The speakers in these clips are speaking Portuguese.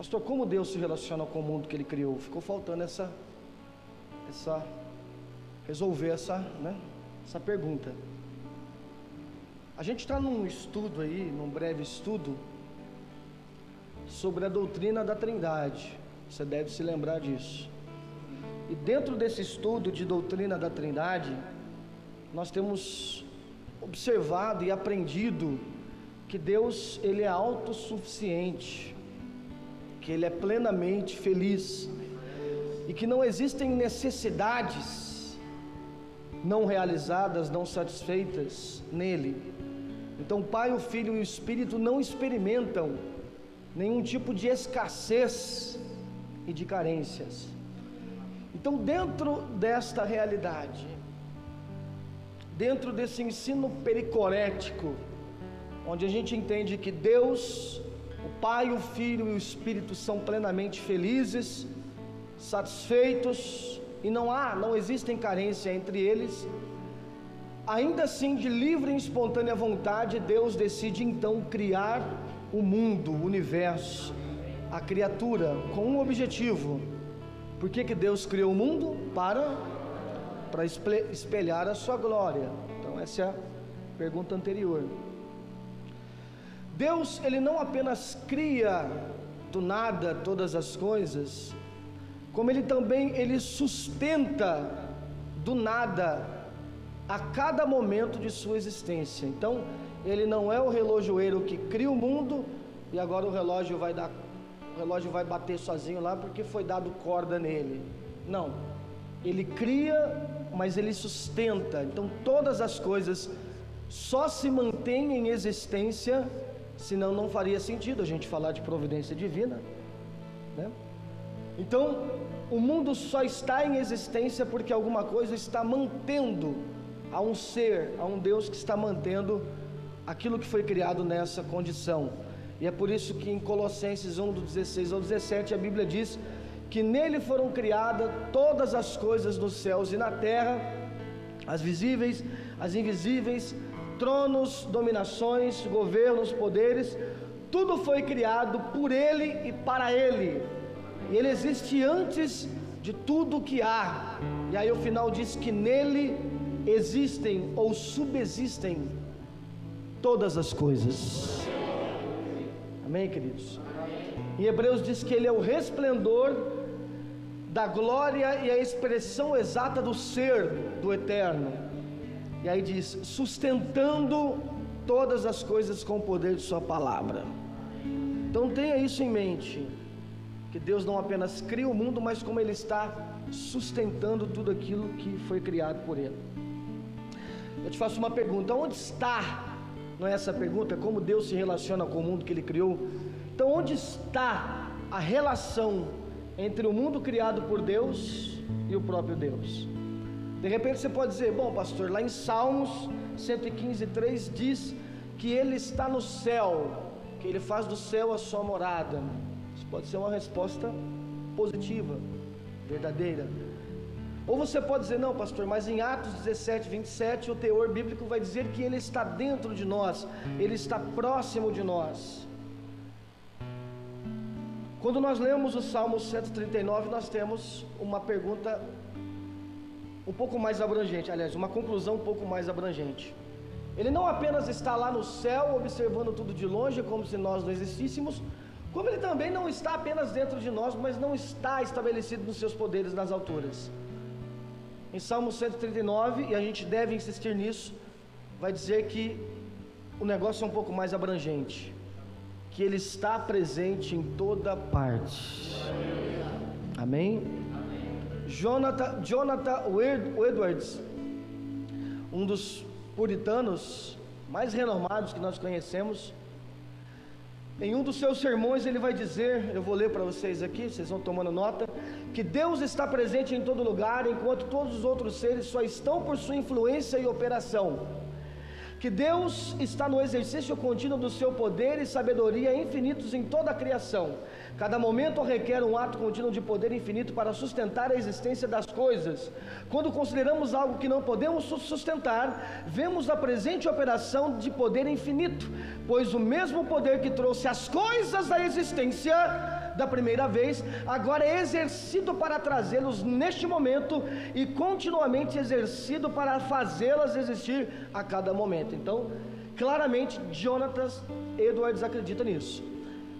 Pastor, como Deus se relaciona com o mundo que Ele criou? Ficou faltando resolver essa pergunta. A gente está num estudo aí, num breve estudo, sobre a doutrina da Trindade. Você deve se lembrar disso. E dentro desse estudo de doutrina da Trindade, nós temos observado e aprendido que Deus, Ele é autossuficiente, que Ele é plenamente feliz, e que não existem necessidades não realizadas, não satisfeitas nele. Então o Pai, o Filho e o Espírito não experimentam nenhum tipo de escassez e de carências. Então, dentro desta realidade, dentro desse ensino pericorético, onde a gente entende que Deus, o Pai, o Filho e o Espírito são plenamente felizes, satisfeitos, e não existem carência entre eles, ainda assim, de livre e espontânea vontade, Deus decide então criar o mundo, o universo, a criatura, com um objetivo. Por que Deus criou o mundo? Para espelhar a sua glória. Então essa é a pergunta anterior. Deus, Ele não apenas cria do nada todas as coisas, como Ele sustenta do nada a cada momento de sua existência. Então Ele não é o relojoeiro que cria o mundo e agora o relógio vai bater sozinho lá porque foi dado corda nele. Não, Ele cria, mas Ele sustenta. Então todas as coisas só se mantêm em existência, senão não faria sentido a gente falar de providência divina, né? Então o mundo só está em existência porque alguma coisa está mantendo, a um ser, a um Deus que está mantendo aquilo que foi criado nessa condição. E é por isso que em Colossenses 1, do 16 ao 17, a Bíblia diz que nele foram criadas todas as coisas nos céus e na terra, as visíveis, as invisíveis, tronos, dominações, governos, poderes, tudo foi criado por Ele e para Ele, e Ele existe antes de tudo que há. E aí o final diz que nele existem ou subsistem todas as coisas. Amém, queridos? Em Hebreus diz que Ele é o resplendor da glória e a expressão exata do ser do eterno. E aí diz, sustentando todas as coisas com o poder de sua palavra. Então tenha isso em mente, que Deus não apenas cria o mundo, mas como Ele está sustentando tudo aquilo que foi criado por Ele. Eu te faço uma pergunta, onde está, não é essa pergunta, como Deus se relaciona com o mundo que Ele criou? Então onde está a relação entre o mundo criado por Deus e o próprio Deus? De repente você pode dizer, bom pastor, lá em Salmos 115:3 diz que Ele está no céu, que Ele faz do céu a sua morada. Isso pode ser uma resposta positiva, verdadeira. Ou você pode dizer, não pastor, mas em Atos 17:27 o teor bíblico vai dizer que Ele está dentro de nós, Ele está próximo de nós. Quando nós lemos o Salmo 139, nós temos uma pergunta um pouco mais abrangente, aliás, uma conclusão um pouco mais abrangente. Ele não apenas está lá no céu, observando tudo de longe, como se nós não existíssemos, como Ele também não está apenas dentro de nós, mas não está estabelecido nos seus poderes nas alturas. Em Salmo 139, e a gente deve insistir nisso, vai dizer que o negócio é um pouco mais abrangente, que Ele está presente em toda parte. Amém? Jonathan Edwards, um dos puritanos mais renomados que nós conhecemos, em um dos seus sermões ele vai dizer, eu vou ler para vocês aqui, vocês vão tomando nota, que Deus está presente em todo lugar, enquanto todos os outros seres só estão por sua influência e operação, que Deus está no exercício contínuo do seu poder e sabedoria infinitos em toda a criação. Cada momento requer um ato contínuo de poder infinito para sustentar a existência das coisas. Quando consideramos algo que não podemos sustentar, vemos a presente operação de poder infinito, pois o mesmo poder que trouxe as coisas à existência da primeira vez, agora é exercido para trazê-los neste momento e continuamente exercido para fazê-las existir a cada momento. Então, claramente, Jonathan Edwards acredita nisso,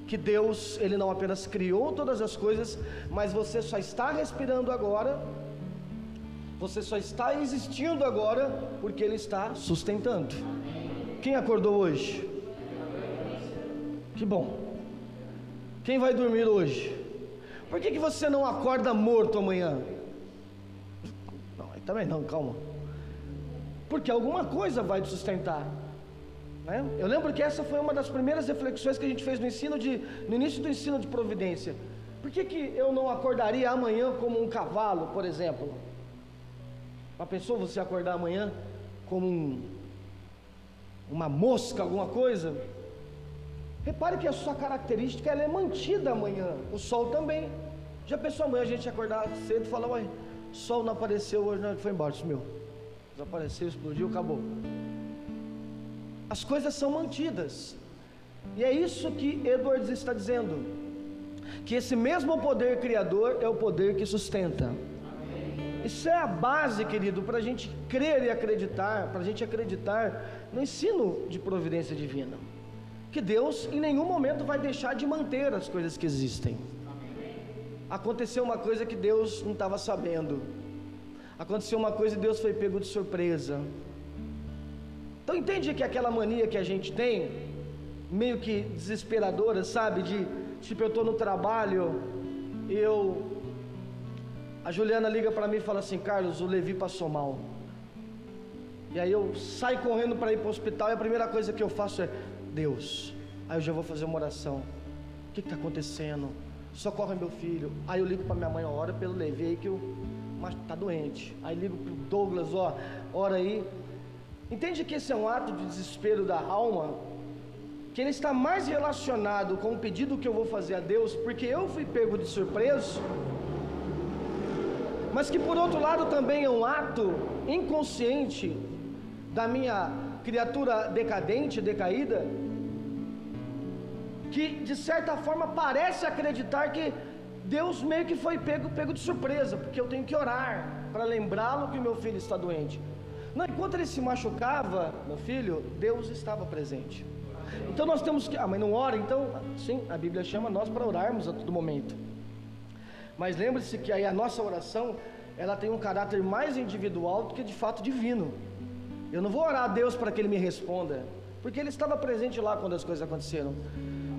que Deus, Ele não apenas criou todas as coisas, mas você só está respirando agora, você só está existindo agora, porque Ele está sustentando. Quem acordou hoje? Que bom. Quem vai dormir hoje? Por que você não acorda morto amanhã? Não, aí também não, calma. Porque alguma coisa vai te sustentar, né? Eu lembro que essa foi uma das primeiras reflexões que a gente fez no início do ensino de providência. Por que eu não acordaria amanhã como um cavalo, por exemplo? Já pensou você acordar amanhã como uma mosca, alguma coisa? Repare que a sua característica ela é mantida amanhã, o sol também. Já pensou amanhã a gente acordar cedo e falar: ué, o sol não apareceu hoje, não, foi embora, sumiu. Desapareceu, explodiu, acabou. As coisas são mantidas, e é isso que Edwards está dizendo, que esse mesmo poder criador é o poder que sustenta. Isso é a base, querido, para a gente crer e acreditar, para a gente acreditar no ensino de providência divina, que Deus em nenhum momento vai deixar de manter as coisas que existem. Aconteceu uma coisa que Deus não estava sabendo, aconteceu uma coisa e Deus foi pego de surpresa. Então entende que aquela mania que a gente tem, meio que desesperadora, sabe, de tipo, eu estou no trabalho, a Juliana liga para mim e fala assim: Carlos, o Levi passou mal. E aí eu saio correndo para ir para o hospital, e a primeira coisa que eu faço é: Deus, aí eu já vou fazer uma oração. O que está acontecendo? Socorre meu filho. Aí eu ligo para minha mãe: ora pelo Levi aí que mas está doente. Aí ligo para o Douglas: ora aí. Entende que esse é um ato de desespero da alma, que ele está mais relacionado com o pedido que eu vou fazer a Deus, porque eu fui pego de surpresa, mas que por outro lado também é um ato inconsciente da minha criatura decadente, decaída, que de certa forma parece acreditar que Deus meio que foi pego de surpresa, porque eu tenho que orar para lembrá-lo que o meu filho está doente. Não, enquanto ele se machucava, meu filho, Deus estava presente. Então nós temos que, mas não ora, então, sim, a Bíblia chama nós para orarmos a todo momento. Mas lembre-se que aí a nossa oração, ela tem um caráter mais individual do que de fato divino. Eu não vou orar a Deus para que Ele me responda, porque Ele estava presente lá quando as coisas aconteceram.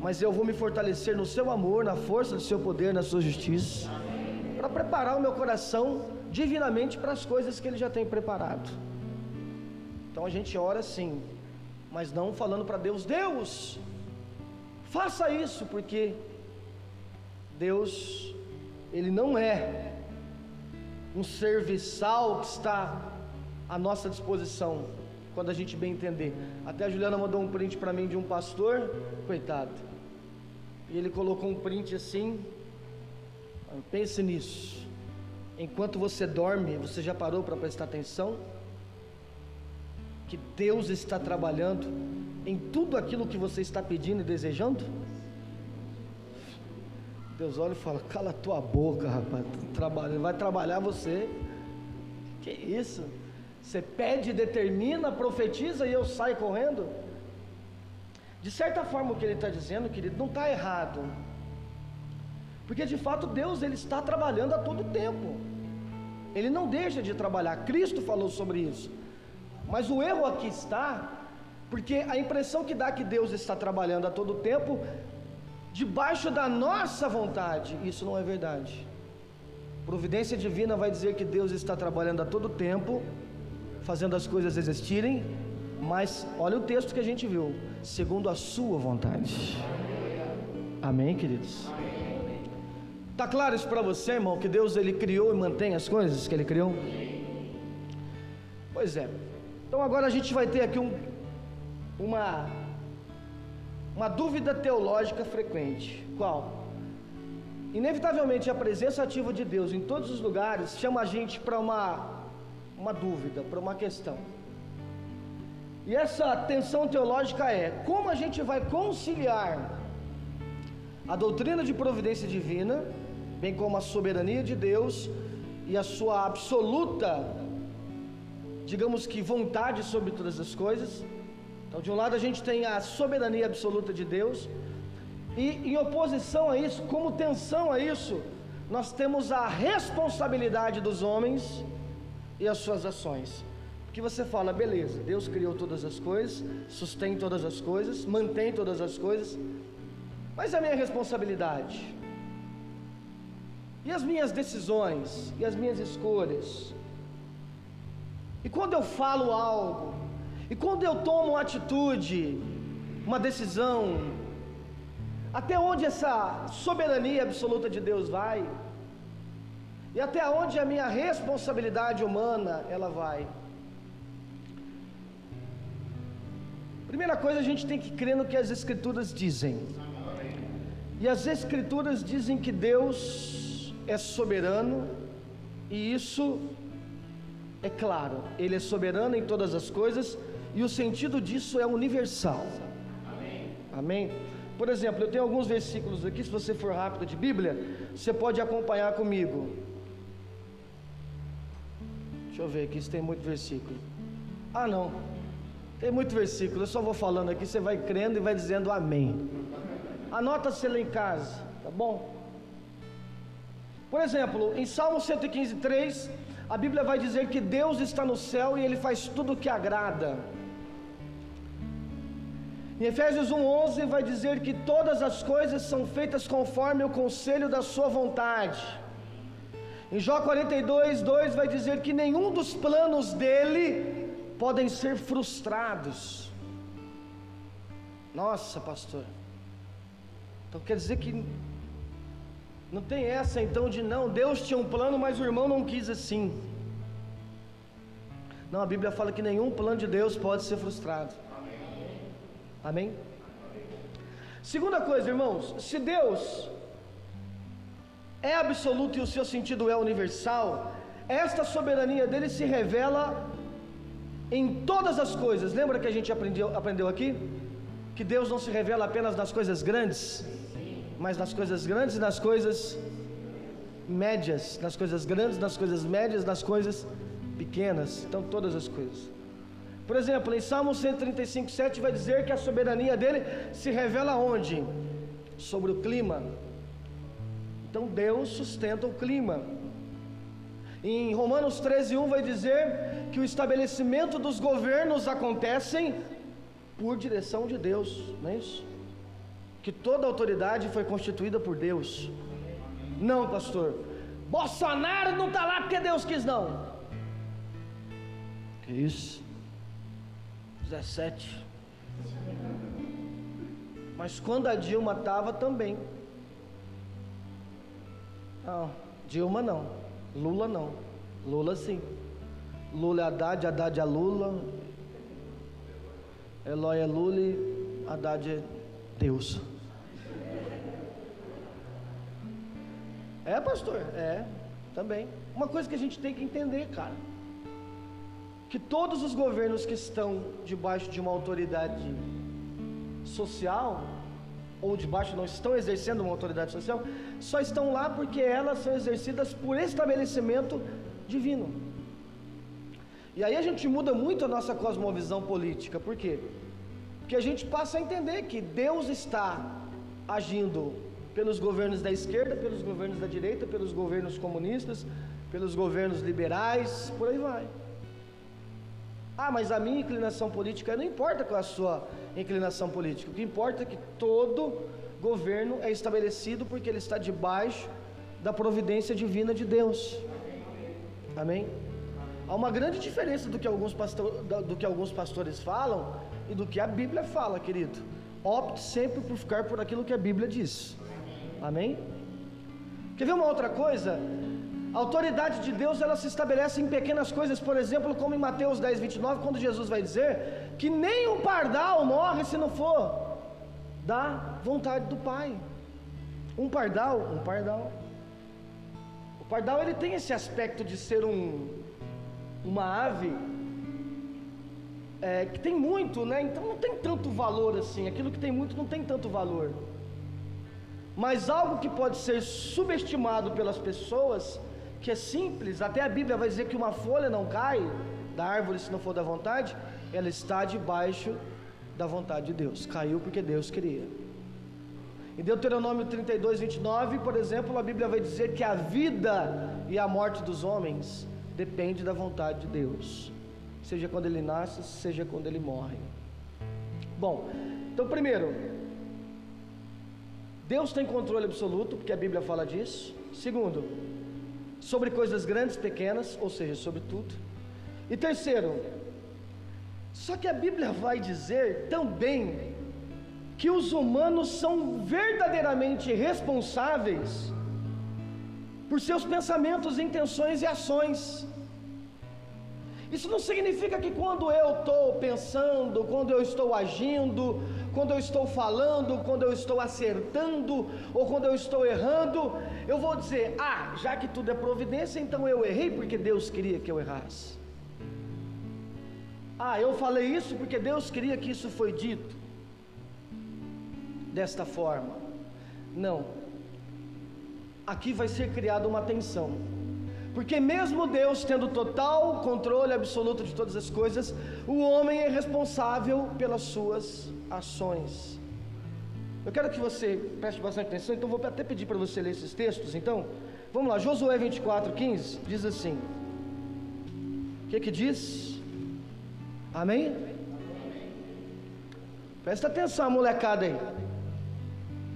Mas eu vou me fortalecer no seu amor, na força do seu poder, na sua justiça, para preparar o meu coração divinamente para as coisas que Ele já tem preparado. Então a gente ora sim, mas não falando para Deus: Deus, faça isso, porque Deus, Ele não é um serviçal que está à nossa disposição, quando a gente bem entender. Até a Juliana mandou um print para mim de um pastor, coitado, e ele colocou um print assim. Pense nisso: enquanto você dorme, você já parou para prestar atenção que Deus está trabalhando em tudo aquilo que você está pedindo e desejando? Deus olha e fala: cala a tua boca, rapaz, vai trabalhar você. Que isso? Você pede, determina, profetiza e eu saio correndo? De certa forma o que ele está dizendo, querido, não está errado, porque de fato Deus, Ele está trabalhando a todo tempo, Ele não deixa de trabalhar. Cristo falou sobre isso. Mas o erro aqui está, porque a impressão que dá que Deus está trabalhando a todo tempo, debaixo da nossa vontade. Isso não é verdade. Providência divina vai dizer que Deus está trabalhando a todo tempo, fazendo as coisas existirem, mas olha o texto que a gente viu: segundo a sua vontade. Amém, queridos? Está claro isso para você, irmão, que Deus, Ele criou e mantém as coisas que Ele criou? Pois é. Então agora a gente vai ter aqui uma dúvida teológica frequente. Qual? Inevitavelmente a presença ativa de Deus em todos os lugares chama a gente para uma dúvida, para uma questão. E essa tensão teológica é: como a gente vai conciliar a doutrina de providência divina, bem como a soberania de Deus e a sua absoluta, digamos que, vontade sobre todas as coisas. Então, de um lado a gente tem a soberania absoluta de Deus, e em oposição a isso, como tensão a isso, nós temos a responsabilidade dos homens e as suas ações. Porque você fala: beleza, Deus criou todas as coisas, sustém todas as coisas, mantém todas as coisas, mas a minha responsabilidade, e as minhas decisões, e as minhas escolhas, e quando eu falo algo, e quando eu tomo uma atitude, uma decisão, até onde essa soberania absoluta de Deus vai? E até onde a minha responsabilidade humana ela vai? Primeira coisa, a gente tem que crer no que as Escrituras dizem. E as Escrituras dizem que Deus é soberano, e isso é claro, Ele é soberano em todas as coisas, e o sentido disso é universal. Amém? Por exemplo, eu tenho alguns versículos aqui, se você for rápido de Bíblia, você pode acompanhar comigo. Deixa eu ver aqui se tem muito versículo. Ah, não, tem muito versículo, eu só vou falando aqui, você vai crendo e vai dizendo amém. Anota você lá em casa, tá bom? Por exemplo, em Salmo 115:3, a Bíblia vai dizer que Deus está no céu e Ele faz tudo o que agrada. Em Efésios 1:11 vai dizer que todas as coisas são feitas conforme o conselho da sua vontade. Em Jó 42:2 vai dizer que nenhum dos planos dele podem ser frustrados. Nossa, pastor, então quer dizer que não tem essa então de não, Deus tinha um plano, mas o irmão não quis assim. Não, a Bíblia fala que nenhum plano de Deus pode ser frustrado. Amém? Segunda coisa, irmãos, se Deus é absoluto e o seu sentido é universal, esta soberania dele se revela em todas as coisas. Lembra que a gente aprendeu aqui? Que Deus não se revela apenas nas coisas grandes, mas nas coisas grandes e nas coisas médias, nas coisas grandes, nas coisas médias, nas coisas pequenas. Então, todas as coisas. Por exemplo, em Salmo 135:7 vai dizer que a soberania dele se revela onde? Sobre o clima. Então Deus sustenta o clima. Em Romanos 13:1 vai dizer que o estabelecimento dos governos acontecem por direção de Deus, não é isso? Que toda autoridade foi constituída por Deus. Não, pastor, Bolsonaro não está lá porque Deus quis, não. Que isso? 17. Mas quando a Dilma estava também. Não, Dilma não, Lula não, Lula sim. Lula é Haddad, Haddad é Lula, Eloy é Lula e Haddad é Deus. É, pastor? É, também. Uma coisa que a gente tem que entender, cara, que todos os governos que estão debaixo de uma autoridade social, ou debaixo não estão exercendo uma autoridade social, só estão lá porque elas são exercidas por estabelecimento divino. E aí a gente muda muito a nossa cosmovisão política. Por quê? Porque a gente passa a entender que Deus está agindo pelos governos da esquerda, pelos governos da direita, pelos governos comunistas, pelos governos liberais, por aí vai. Ah, mas a minha inclinação política, não importa qual é a sua inclinação política, o que importa é que todo governo é estabelecido porque ele está debaixo da providência divina de Deus. Amém? Há uma grande diferença do que alguns pastores falam e do que a Bíblia fala, querido. Opte sempre por ficar por aquilo que a Bíblia diz. Amém? Quer ver uma outra coisa? A autoridade de Deus, ela se estabelece em pequenas coisas, por exemplo, como em Mateus 10:29, quando Jesus vai dizer que nem um pardal morre se não for da vontade do Pai. Um pardal. O pardal ele tem esse aspecto de ser uma ave que tem muito, né? Então não tem tanto valor assim. Aquilo que tem muito não tem tanto valor. Mas algo que pode ser subestimado pelas pessoas, que é simples, até a Bíblia vai dizer que uma folha não cai da árvore se não for da vontade, ela está debaixo da vontade de Deus. Caiu porque Deus queria. Em Deuteronômio 32, 29, por exemplo, a Bíblia vai dizer que a vida e a morte dos homens depende da vontade de Deus, seja quando ele nasce, seja quando ele morre. Bom, então primeiro, Deus tem controle absoluto, porque a Bíblia fala disso. Segundo, sobre coisas grandes, pequenas, ou seja, sobre tudo. E terceiro, só que a Bíblia vai dizer também que os humanos são verdadeiramente responsáveis por seus pensamentos, intenções e ações. Isso não significa que quando eu estou pensando, quando eu estou agindo, quando eu estou falando, quando eu estou acertando ou quando eu estou errando, eu vou dizer, já que tudo é providência, então eu errei porque Deus queria que eu errasse. Eu falei isso porque Deus queria que isso foi dito desta forma. Não. Aqui vai ser criada uma tensão, porque mesmo Deus tendo total controle absoluto de todas as coisas, o homem é responsável pelas suas ações. Eu quero que você preste bastante atenção, então vou até pedir para você ler esses textos. Então, vamos lá, Josué 24:15 diz assim, o que diz? Amém? Presta atenção, molecada aí.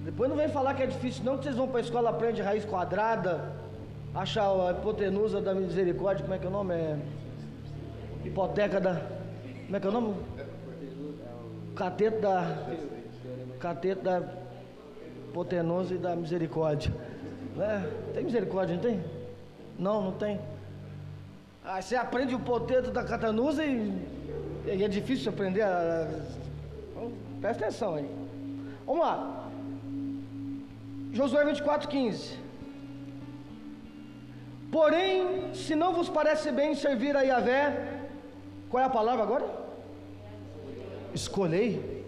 Depois não vem falar que é difícil não, que vocês vão para a escola, aprende raiz quadrada, achar a hipotenusa da misericórdia, como é que é o nome? Hipoteca da... como é que é o nome? Cateto da hipotenusa e da misericórdia. Tem misericórdia, não tem? Não tem. Você aprende o poteto da catanusa e é difícil aprender presta atenção aí. Vamos lá. Josué 24:15. Porém, se não vos parece bem servir a Yahvé, qual é a palavra agora? Escolhei.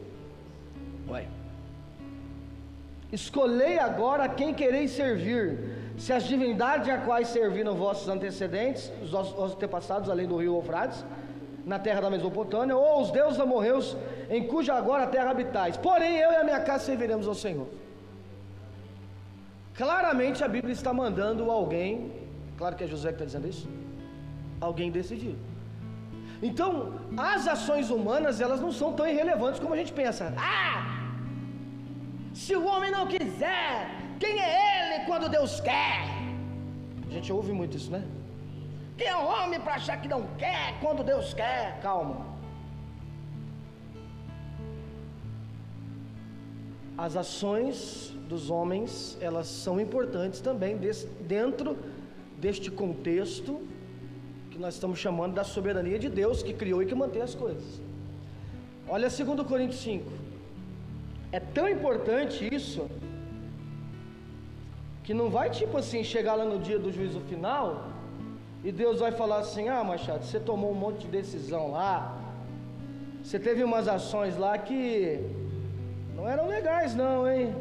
Escolhei agora quem quereis servir, se as divindades a quais serviram vossos antecedentes, os vossos antepassados, além do rio Eufrates, na terra da Mesopotâmia, ou os deuses amorreus, em cuja agora terra habitais. Porém, eu e a minha casa serviremos ao Senhor. Claramente a Bíblia está mandando alguém, claro que é José que está dizendo isso, alguém decidir. Então, as ações humanas, elas não são tão irrelevantes como a gente pensa. Se o homem não quiser, quem é ele quando Deus quer? A gente ouve muito isso, né? Quem é o homem para achar que não quer quando Deus quer? Calma. As ações dos homens, elas são importantes também dentro deste contexto que nós estamos chamando da soberania de Deus, que criou e que mantém as coisas. Olha 2 Coríntios 5. É tão importante isso, que não vai tipo assim, chegar lá no dia do juízo final, e Deus vai falar assim, Machado, você tomou um monte de decisão lá, você teve umas ações lá que não eram legais não, hein?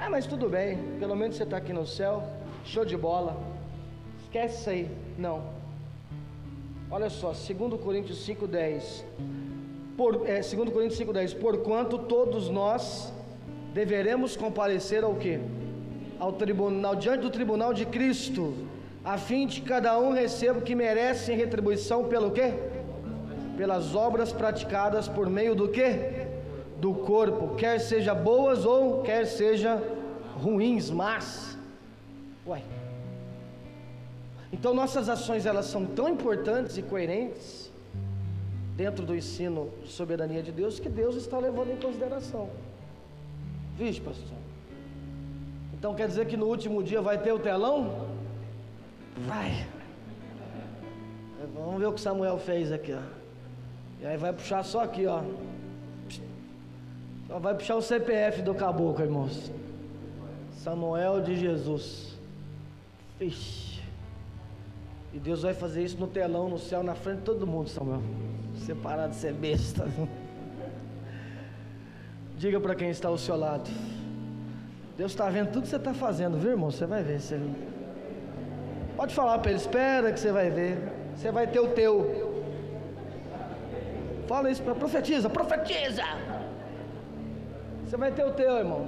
Mas tudo bem, pelo menos você está aqui no céu, show de bola, esquece isso aí. Não. Olha só, 2 Coríntios 5:10, 2 Coríntios 5:10, porquanto todos nós deveremos comparecer ao quê? Ao tribunal, diante do tribunal de Cristo, a fim de que cada um receba o que merece em retribuição pelo quê? Pelas obras praticadas por meio do quê? Do corpo, quer seja boas ou quer seja ruins, mas então nossas ações, elas são tão importantes e coerentes dentro do ensino de soberania de Deus, que Deus está levando em consideração. Vixe, pastor, então quer dizer que no último dia vai ter o telão? Vai. Vamos ver o que Samuel fez aqui, E aí vai puxar só aqui, ó. Só vai puxar o CPF do caboclo, irmãos. Samuel de Jesus. Ixi. E Deus vai fazer isso no telão, no céu, na frente de todo mundo, Samuel. Separado de ser besta. Diga para quem está ao seu lado: Deus está vendo tudo que você está fazendo, viu, irmão? Você vai ver. Pode falar para ele: espera que você vai ver. Você vai ter o teu. Fala isso para profetiza. Você vai ter o teu, irmão.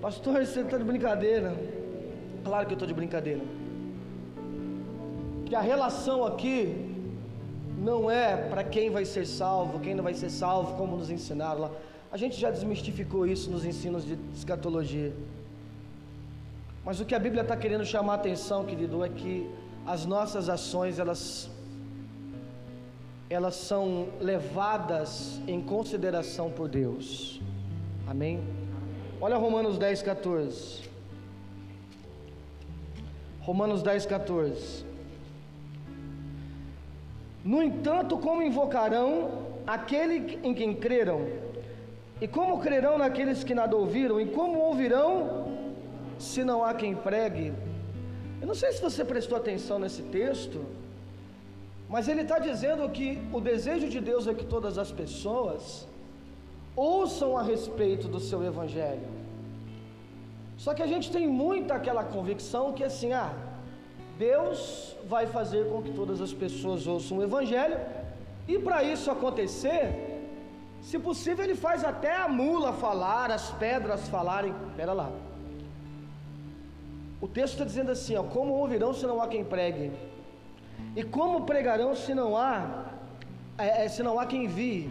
Pastor, você está de brincadeira. Claro que eu estou de brincadeira. Que a relação aqui não é para quem vai ser salvo, quem não vai ser salvo, como nos ensinaram lá. A gente já desmistificou isso nos ensinos de escatologia. Mas o que a Bíblia está querendo chamar a atenção, querido, é que as nossas ações, elas são levadas em consideração por Deus. Amém? Olha Romanos 10:14. Romanos 10:14. No entanto, como invocarão aquele em quem creram? E como crerão naqueles que nada ouviram? E como ouvirão se não há quem pregue? Eu não sei se você prestou atenção nesse texto, mas ele está dizendo que o desejo de Deus é que todas as pessoas ouçam a respeito do seu evangelho. Só que a gente tem muita aquela convicção que assim, Deus vai fazer com que todas as pessoas ouçam o evangelho, e para isso acontecer, se possível ele faz até a mula falar, as pedras falarem. Espera lá, o texto está dizendo assim, como ouvirão se não há quem pregue? E como pregarão se não há quem envie?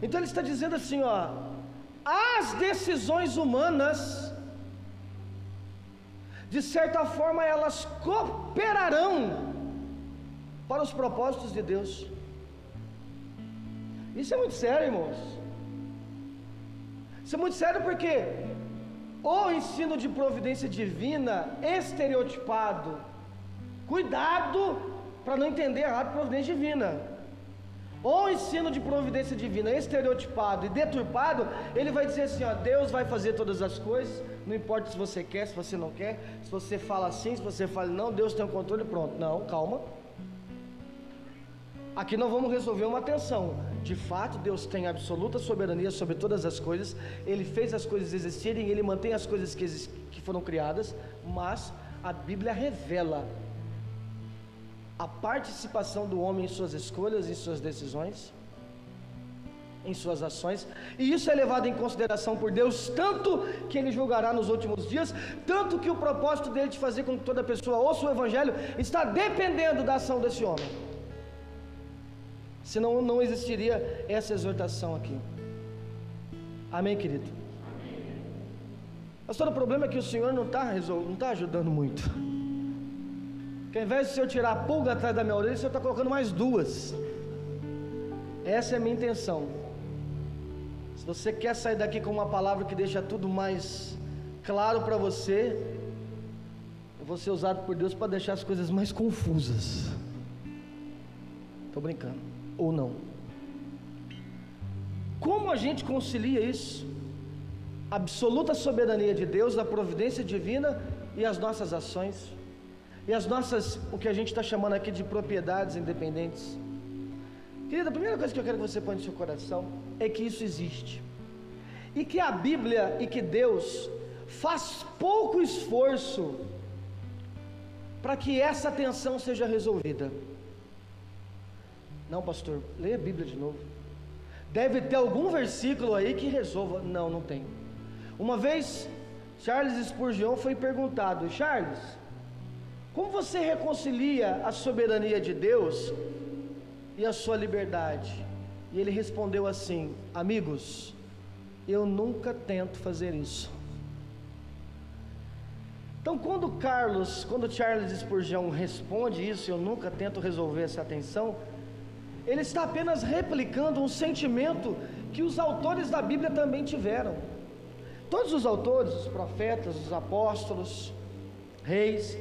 Então ele está dizendo assim, as decisões humanas, de certa forma, elas cooperarão para os propósitos de Deus. Isso é muito sério, irmãos. Isso é muito sério porque o ensino de providência divina estereotipado, cuidado para não entender errado providência divina. O ensino de providência divina estereotipado e deturpado, ele vai dizer assim, Deus vai fazer todas as coisas, não importa se você quer, se você não quer, se você fala sim, se você fala não, Deus tem o controle, pronto. Não, calma. Aqui nós vamos resolver uma tensão. De fato, Deus tem absoluta soberania sobre todas as coisas, Ele fez as coisas existirem, Ele mantém as coisas que foram criadas, mas a Bíblia revela a participação do homem em suas escolhas, em suas decisões, em suas ações, e isso é levado em consideração por Deus, tanto que Ele julgará nos últimos dias, tanto que o propósito dele de fazer com que toda pessoa ouça o Evangelho está dependendo da ação desse homem. Senão não existiria essa exortação aqui. Amém, querido? Pastor, o problema é que o Senhor não está ajudando muito. Que ao invés de o Senhor tirar a pulga atrás da minha orelha, o Senhor está colocando mais duas. Essa é a minha intenção. Se você quer sair daqui com uma palavra que deixa tudo mais claro para você, eu vou ser usado por Deus para deixar as coisas mais confusas. Estou brincando, ou não. Como a gente concilia isso? Absoluta soberania de Deus, a providência divina e as nossas ações, e as nossas, o que a gente está chamando aqui de propriedades independentes. Querida, a primeira coisa que eu quero que você ponha no seu coração é que isso existe, e que a Bíblia e que Deus faz pouco esforço para que essa tensão seja resolvida. Não, pastor, leia a Bíblia de novo. Deve ter algum versículo aí que resolva. Não, não tem. Uma vez Charles Spurgeon foi perguntado: Charles, como você reconcilia a soberania de Deus e a sua liberdade? E ele respondeu assim: amigos, eu nunca tento fazer isso. Então quando Charles Spurgeon responde isso, eu nunca tento resolver essa tensão, ele está apenas replicando um sentimento que os autores da Bíblia também tiveram. Todos os autores, os profetas, os apóstolos, reis,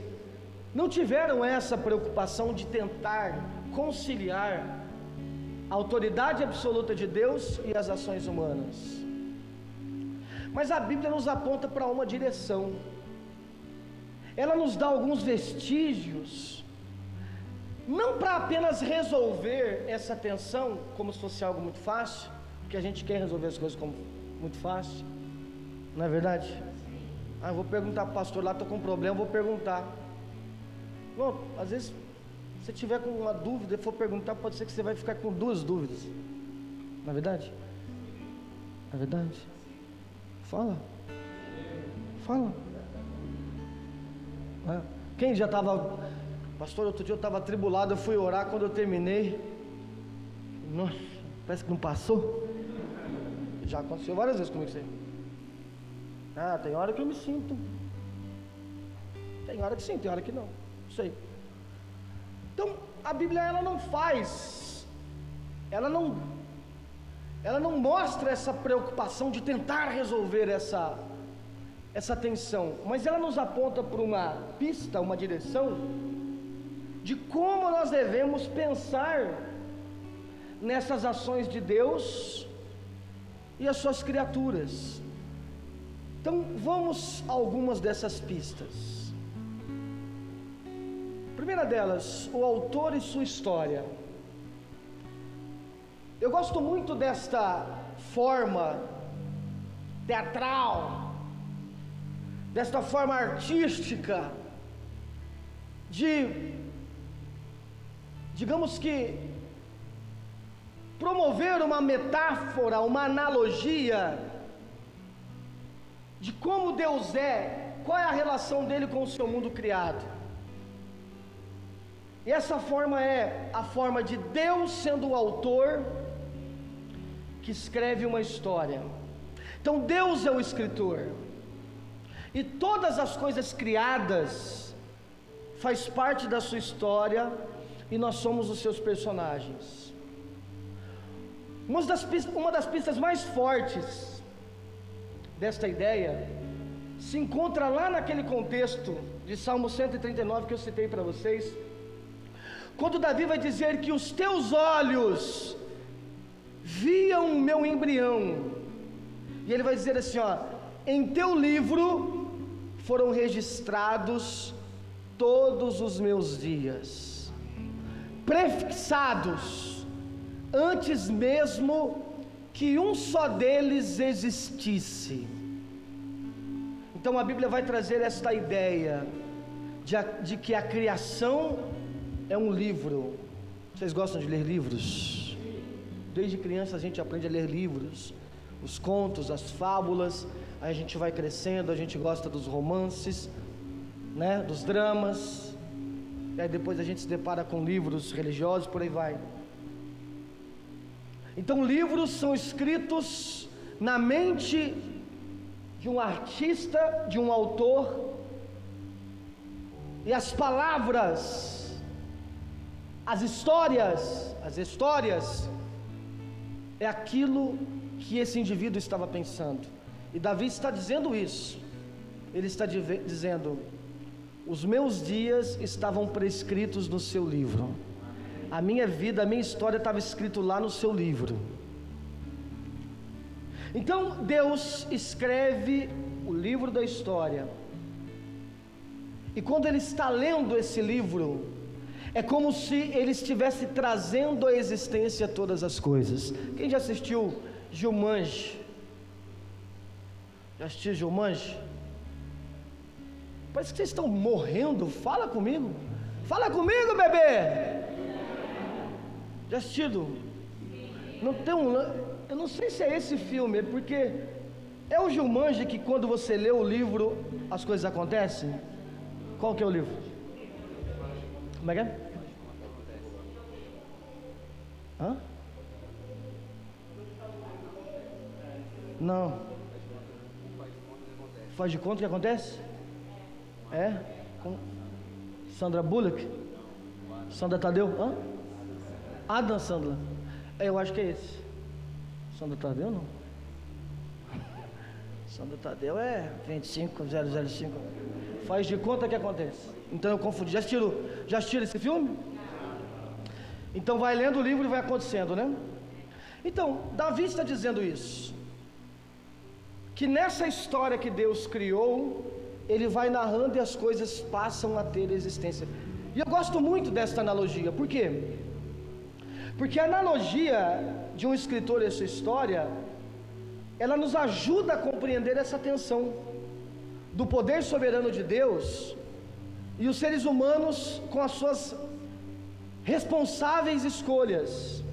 não tiveram essa preocupação de tentar conciliar a autoridade absoluta de Deus e as ações humanas. Mas a Bíblia nos aponta para uma direção. Ela nos dá alguns vestígios, não para apenas resolver essa tensão, como se fosse algo muito fácil, porque a gente quer resolver as coisas como muito fácil, não é verdade? Eu vou perguntar para o pastor lá, estou com um problema, vou perguntar. Não, às vezes, se você tiver com uma dúvida e for perguntar, pode ser que você vai ficar com duas dúvidas, não é verdade? Não é verdade? Fala. Quem já estava, pastor, outro dia eu estava atribulado, eu fui orar, quando eu terminei, nossa, parece que não passou. Já aconteceu várias vezes comigo isso aí. Tem hora que eu me sinto, tem hora que sim, tem hora que não sei. Então a Bíblia ela não mostra essa preocupação de tentar resolver essa tensão, mas ela nos aponta para uma pista, uma direção de como nós devemos pensar nessas ações de Deus e as suas criaturas. Então vamos a algumas dessas pistas. Primeira delas, o autor e sua história. Eu gosto muito desta forma teatral, desta forma artística, de, digamos que, promover uma metáfora, uma analogia de como Deus é, qual é a relação dele com o seu mundo criado. E essa forma é a forma de Deus sendo o autor que escreve uma história. Então Deus é o escritor, e todas as coisas criadas faz parte da sua história, e nós somos os seus personagens. Uma das pistas mais fortes desta ideia se encontra lá naquele contexto de Salmo 139 que eu citei para vocês, quando Davi vai dizer que os teus olhos viam o meu embrião, e ele vai dizer assim, em teu livro foram registrados todos os meus dias, prefixados antes mesmo que um só deles existisse. Então a Bíblia vai trazer esta ideia de que a criação é um livro. Vocês gostam de ler livros? Desde criança a gente aprende a ler livros, os contos, as fábulas, aí a gente vai crescendo, a gente gosta dos romances, né, dos dramas, e aí depois a gente se depara com livros religiosos, por aí vai. Então livros são escritos na mente de um artista, de um autor, e as palavras, as histórias é aquilo que esse indivíduo estava pensando. E Davi está dizendo isso. Ele está dizendo: os meus dias estavam prescritos no seu livro. A minha vida, a minha história estava escrito lá no seu livro. Então Deus escreve o livro da história, e quando ele está lendo esse livro, é como se ele estivesse trazendo à existência todas as coisas. Quem já assistiu Jumanji? Já assistiu Jumanji? Parece que vocês estão morrendo. Fala comigo, bebê. Já assistido? Não tem eu não sei se é esse filme, é porque é o Jumanji que quando você lê o livro as coisas acontecem. Qual que é o livro? Como é que é? Não. Faz de conta que acontece? Com Sandra Bullock? Sandra Tadeu? Adam Sandler. Eu acho que é esse. Sandra Tadeu não. Sandra Tadeu é 25005. Faz de conta que acontece. Então eu confundi. Já assistiram esse filme? Então vai lendo o livro e vai acontecendo, né? Então, Davi está dizendo isso, que nessa história que Deus criou, ele vai narrando e as coisas passam a ter existência. E eu gosto muito desta analogia, por quê? Porque a analogia de um escritor e sua história, ela nos ajuda a compreender essa tensão do poder soberano de Deus e os seres humanos com as suas responsáveis escolhas.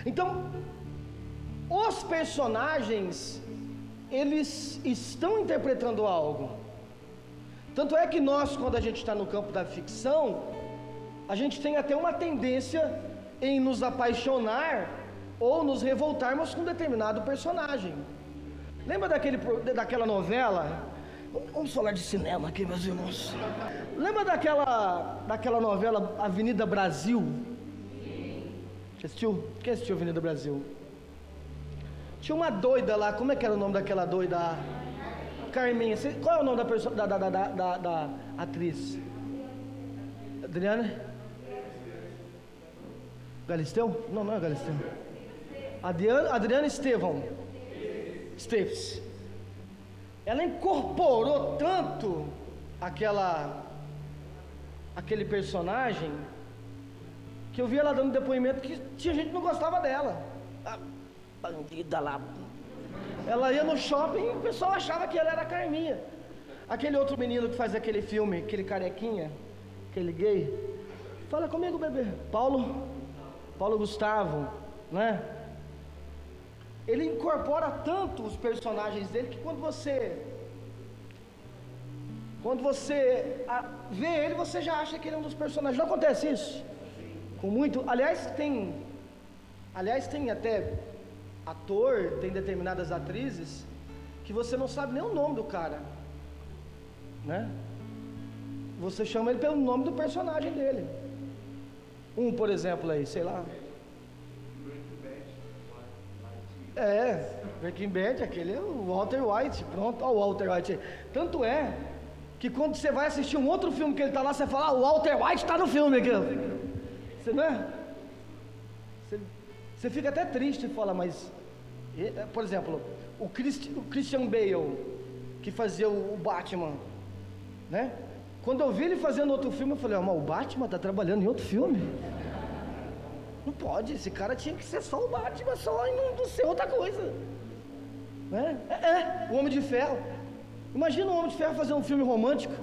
Então, os personagens, eles estão interpretando algo. Tanto é que nós, quando a gente está no campo da ficção, a gente tem até uma tendência em nos apaixonar ou nos revoltarmos com determinado personagem. Lembra daquela novela? Vamos falar de cinema aqui, meus irmãos. Lembra daquela novela Avenida Brasil? Você assistiu? Quem assistiu Avenida Brasil? Tinha uma doida lá, como é que era o nome daquela doida? Carminha. Qual é o nome da atriz? Adriana? Galisteu? Não é Galisteu. Adriana Esteves. Ela incorporou tanto aquele personagem, que eu vi ela dando depoimento que tinha gente que não gostava dela. A bandida lá. Ela ia no shopping e o pessoal achava que ela era a Carminha. Aquele outro menino que faz aquele filme, aquele carequinha, aquele gay. Fala comigo, bebê. Paulo Gustavo, né? Ele incorpora tanto os personagens dele que quando você vê ele, você já acha que ele é um dos personagens. Não acontece isso? Com muito. Aliás, tem até ator, tem determinadas atrizes que você não sabe nem o nome do cara, né? Você chama ele pelo nome do personagem dele. Por exemplo aí, sei lá. Breaking Bad, aquele é o Walter White. Pronto, olha o Walter White. Tanto é que quando você vai assistir um outro filme que ele está lá, você fala, o Walter White está no filme aqui. Você não é? Você fica até triste e fala, mas... Por exemplo, o Christian Bale, que fazia o Batman, né? Quando eu vi ele fazendo outro filme, eu falei, mas o Batman está trabalhando em outro filme? Não pode, esse cara tinha que ser só o Batman, só e não ser outra coisa, né? O Homem de Ferro. Imagina o Homem de Ferro fazer um filme romântico.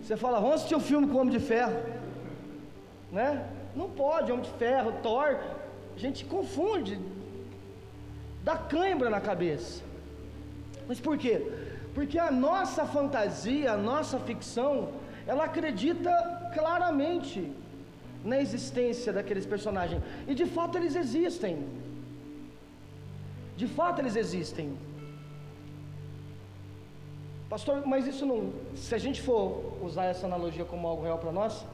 Você fala, vamos assistir um filme com o Homem de Ferro, né? Não pode, Homem de Ferro, Thor, a gente confunde, dá cãibra na cabeça. Mas por quê? Porque a nossa fantasia, a nossa ficção, ela acredita claramente na existência daqueles personagens. E de fato eles existem. De fato eles existem. Pastor, mas isso não... Se a gente for usar essa analogia como algo real para nós,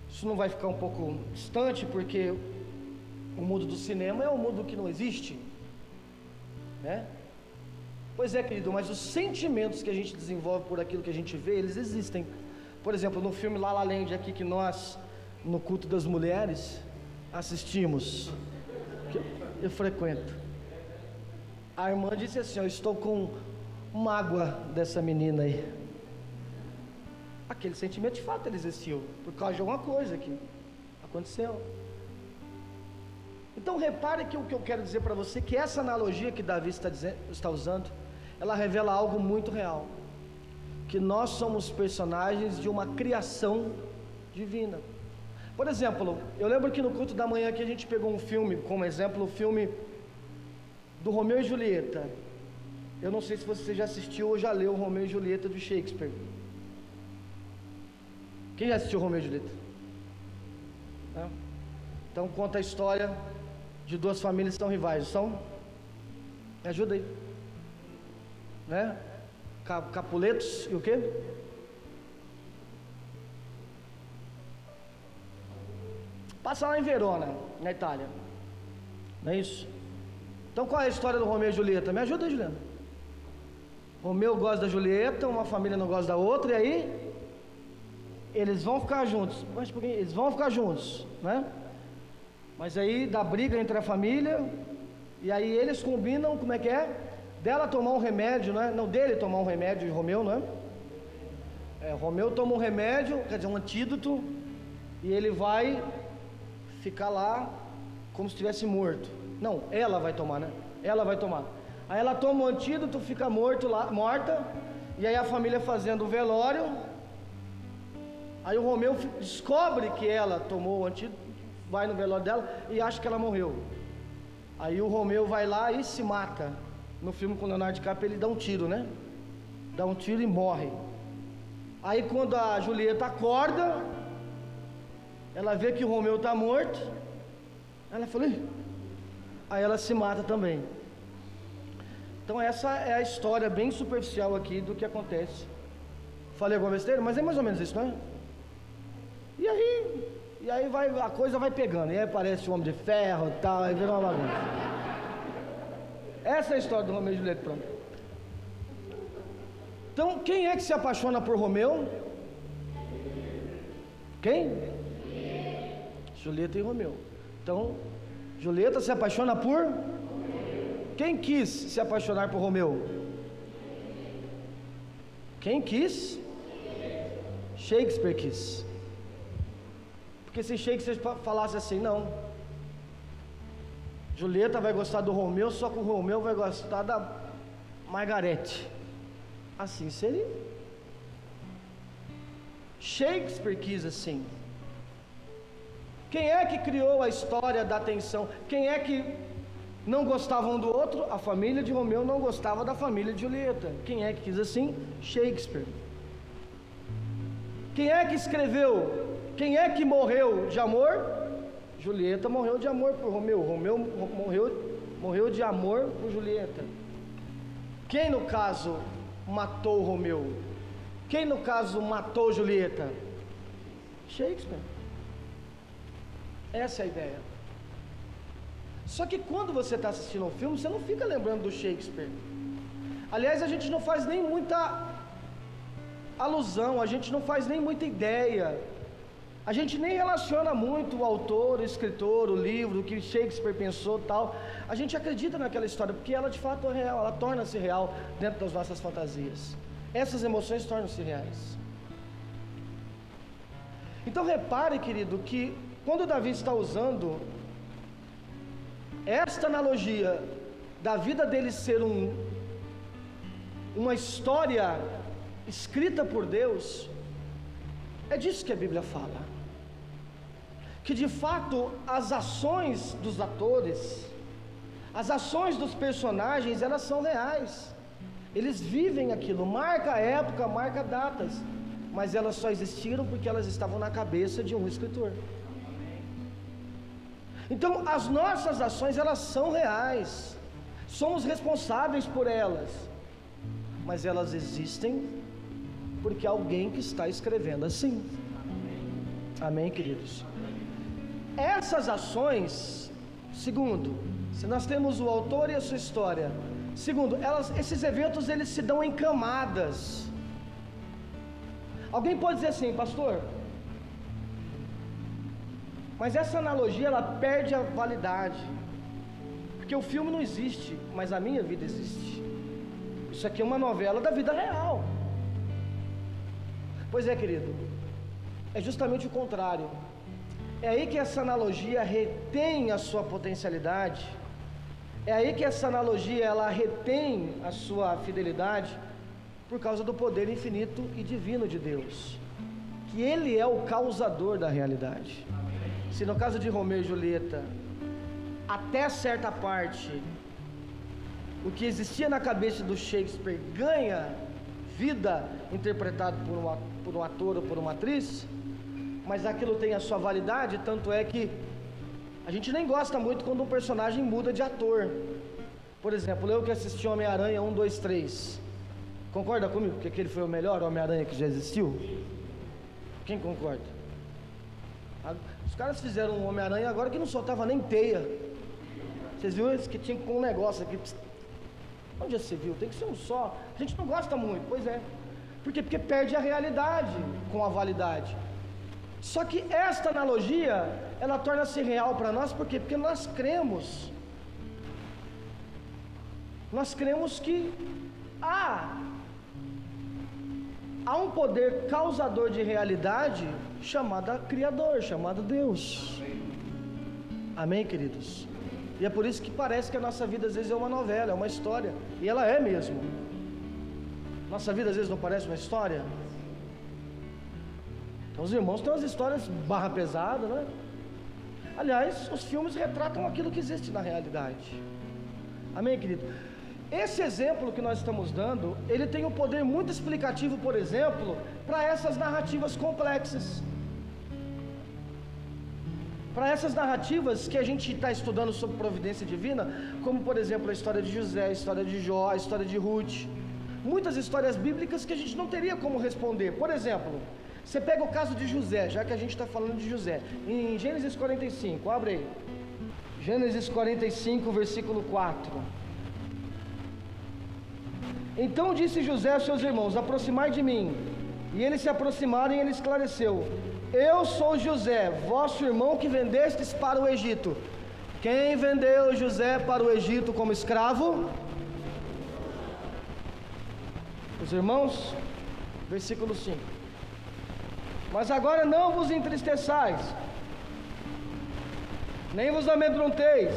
isso não vai ficar um pouco distante, porque o mundo do cinema é um mundo que não existe, né? Pois é, querido, mas os sentimentos que a gente desenvolve por aquilo que a gente vê, eles existem. Por exemplo, no filme La La Land aqui, que nós, no culto das mulheres, assistimos, que eu frequento, a irmã disse assim, eu estou com mágoa dessa menina aí. Aquele sentimento de fato ele existiu, por causa de alguma coisa que aconteceu. Então repare que o que eu quero dizer para você, que essa analogia que Davi está usando, ela revela algo muito real, que nós somos personagens de uma criação divina. Por exemplo, eu lembro que no culto da manhã que a gente pegou um filme, como exemplo, o filme do Romeu e Julieta. Eu não sei se você já assistiu ou já leu Romeu e Julieta do Shakespeare. Quem já assistiu Romeu e Julieta? Não? Então conta a história de duas famílias que são rivais. Me ajuda aí, né? Capuletos e o quê? Passa lá em Verona, na Itália. Não é isso? Então qual é a história do Romeu e Julieta? Me ajuda aí, Juliana. Romeu gosta da Julieta, uma família não gosta da outra, e aí eles vão ficar juntos, mas porque eles vão ficar juntos, né? Mas aí dá briga entre a família, e aí eles combinam, como é que é? Dela tomar um remédio, né? Não, dele tomar um remédio, de Romeu, né? Romeu toma um remédio, quer dizer, um antídoto, e ele vai ficar lá como se estivesse morto. Não, ela vai tomar, né? Ela vai tomar. Aí ela toma o antídoto, fica morta, e aí a família fazendo o velório. Aí o Romeu descobre que ela tomou o antídoto, vai no velório dela e acha que ela morreu. Aí o Romeu vai lá e se mata. No filme com Leonardo DiCaprio ele dá um tiro, né? Dá um tiro e morre. Aí quando a Julieta acorda, ela vê que o Romeu está morto. Ela fala, ih. Aí ela se mata também. Então essa é a história bem superficial aqui do que acontece. Falei alguma besteira? Mas é mais ou menos isso, não é? E aí a coisa vai pegando. E aí aparece o Homem de Ferro e tal, aí vira uma bagunça. Essa é a história do Romeu e Julieta, pronto. Então, quem é que se apaixona por Romeu? Quem? Julieta e Romeu. Então, Julieta se apaixona por? Quem quis se apaixonar por Romeu? Quem quis? Shakespeare quis. Porque se Shakespeare falasse assim, não, Julieta vai gostar do Romeu, só que o Romeu vai gostar da Margarete. Assim seria. Shakespeare quis assim. Quem é que criou a história da tensão? Quem é que não gostava um do outro? A família de Romeu não gostava da família de Julieta. Quem é que quis assim? Shakespeare. Quem é que escreveu? Quem é que morreu de amor? Julieta morreu de amor por Romeu. Romeu morreu de amor por Julieta. Quem no caso matou Romeu? Quem no caso matou Julieta? Shakespeare. Essa é a ideia. Só que quando você está assistindo um filme, você não fica lembrando do Shakespeare. Aliás, a gente não faz nem muita alusão, a gente não faz nem muita ideia. A gente nem relaciona muito o autor, o escritor, o livro, o que Shakespeare pensou, tal. A gente acredita naquela história, porque ela de fato é real, ela torna-se real dentro das nossas fantasias. Essas emoções tornam-se reais. Então repare, querido, que quando Davi está usando esta analogia da vida dele ser uma história escrita por Deus, é disso que a Bíblia fala. Que de fato as ações dos atores, as ações dos personagens, elas são reais. Eles vivem aquilo, marca a época, marca datas, mas elas só existiram porque elas estavam na cabeça de um escritor. Então as nossas ações, elas são reais, somos responsáveis por elas, mas elas existem porque alguém que está escrevendo assim. Amém, queridos? Essas ações, segundo, se nós temos o autor e a sua história, segundo, esses eventos eles se dão em camadas. Alguém pode dizer assim, pastor, mas essa analogia ela perde a validade, porque o filme não existe, mas a minha vida existe. Isso aqui é uma novela da vida real. Pois é, querido, é justamente o contrário. É aí que essa analogia retém a sua potencialidade, é aí que essa analogia ela retém a sua fidelidade, por causa do poder infinito e divino de Deus, que Ele é o causador da realidade. Se no caso de Romeu e Julieta, até certa parte, o que existia na cabeça do Shakespeare ganha vida interpretado por um ator ou por uma atriz, mas aquilo tem a sua validade, tanto é que a gente nem gosta muito quando um personagem muda de ator. Por exemplo, eu que assisti Homem-Aranha 1, 2, 3, concorda comigo que aquele foi o melhor Homem-Aranha que já existiu? Quem concorda? Os caras fizeram um Homem-Aranha agora que não soltava nem teia. Vocês viram esse que tinha com um negócio aqui? Onde já se viu? Tem que ser um só. A gente não gosta muito, pois é. Por quê? Porque perde a realidade com a validade. Só que esta analogia, ela torna-se real para nós, por quê? Porque nós cremos que há um poder causador de realidade chamado Criador, chamado Deus. Amém, queridos? E é por isso que parece que a nossa vida às vezes é uma novela, é uma história, e ela é mesmo. Nossa vida às vezes não parece uma história? Então os irmãos têm umas histórias barra pesada, né? Aliás, os filmes retratam aquilo que existe na realidade. Amém, querido? Esse exemplo que nós estamos dando, ele tem um poder muito explicativo, por exemplo, para essas narrativas complexas. Para essas narrativas que a gente está estudando sobre providência divina, como por exemplo a história de José, a história de Jó, a história de Ruth. Muitas histórias bíblicas que a gente não teria como responder. Por exemplo, você pega o caso de José, já que a gente está falando de José, em Gênesis 45, abre aí. Gênesis 45, versículo 4. Então disse José aos seus irmãos: aproximai de mim. E eles se aproximaram e ele esclareceu: eu sou José, vosso irmão que vendestes para o Egito. Quem vendeu José para o Egito como escravo? Os irmãos, versículo 5. Mas agora não vos entristeçais, nem vos amedronteis,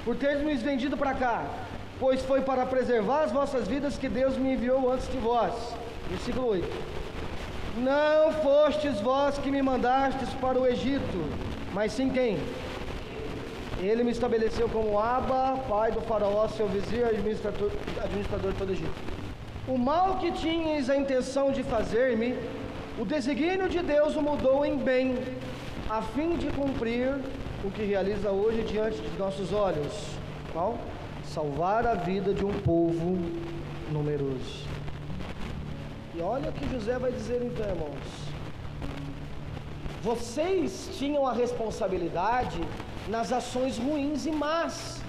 por teres me vendido para cá, pois foi para preservar as vossas vidas que Deus me enviou antes de vós. Versículo 8. Não fostes vós que me mandastes para o Egito, mas sim quem? Ele me estabeleceu como Aba, pai do faraó, seu vizir, administrador de todo o Egito. O mal que tinhas a intenção de fazer-me, o desígnio de Deus o mudou em bem, a fim de cumprir o que realiza hoje diante de nossos olhos. Qual? Salvar a vida de um povo numeroso. E olha o que José vai dizer então, irmãos. Vocês tinham a responsabilidade nas ações ruins e más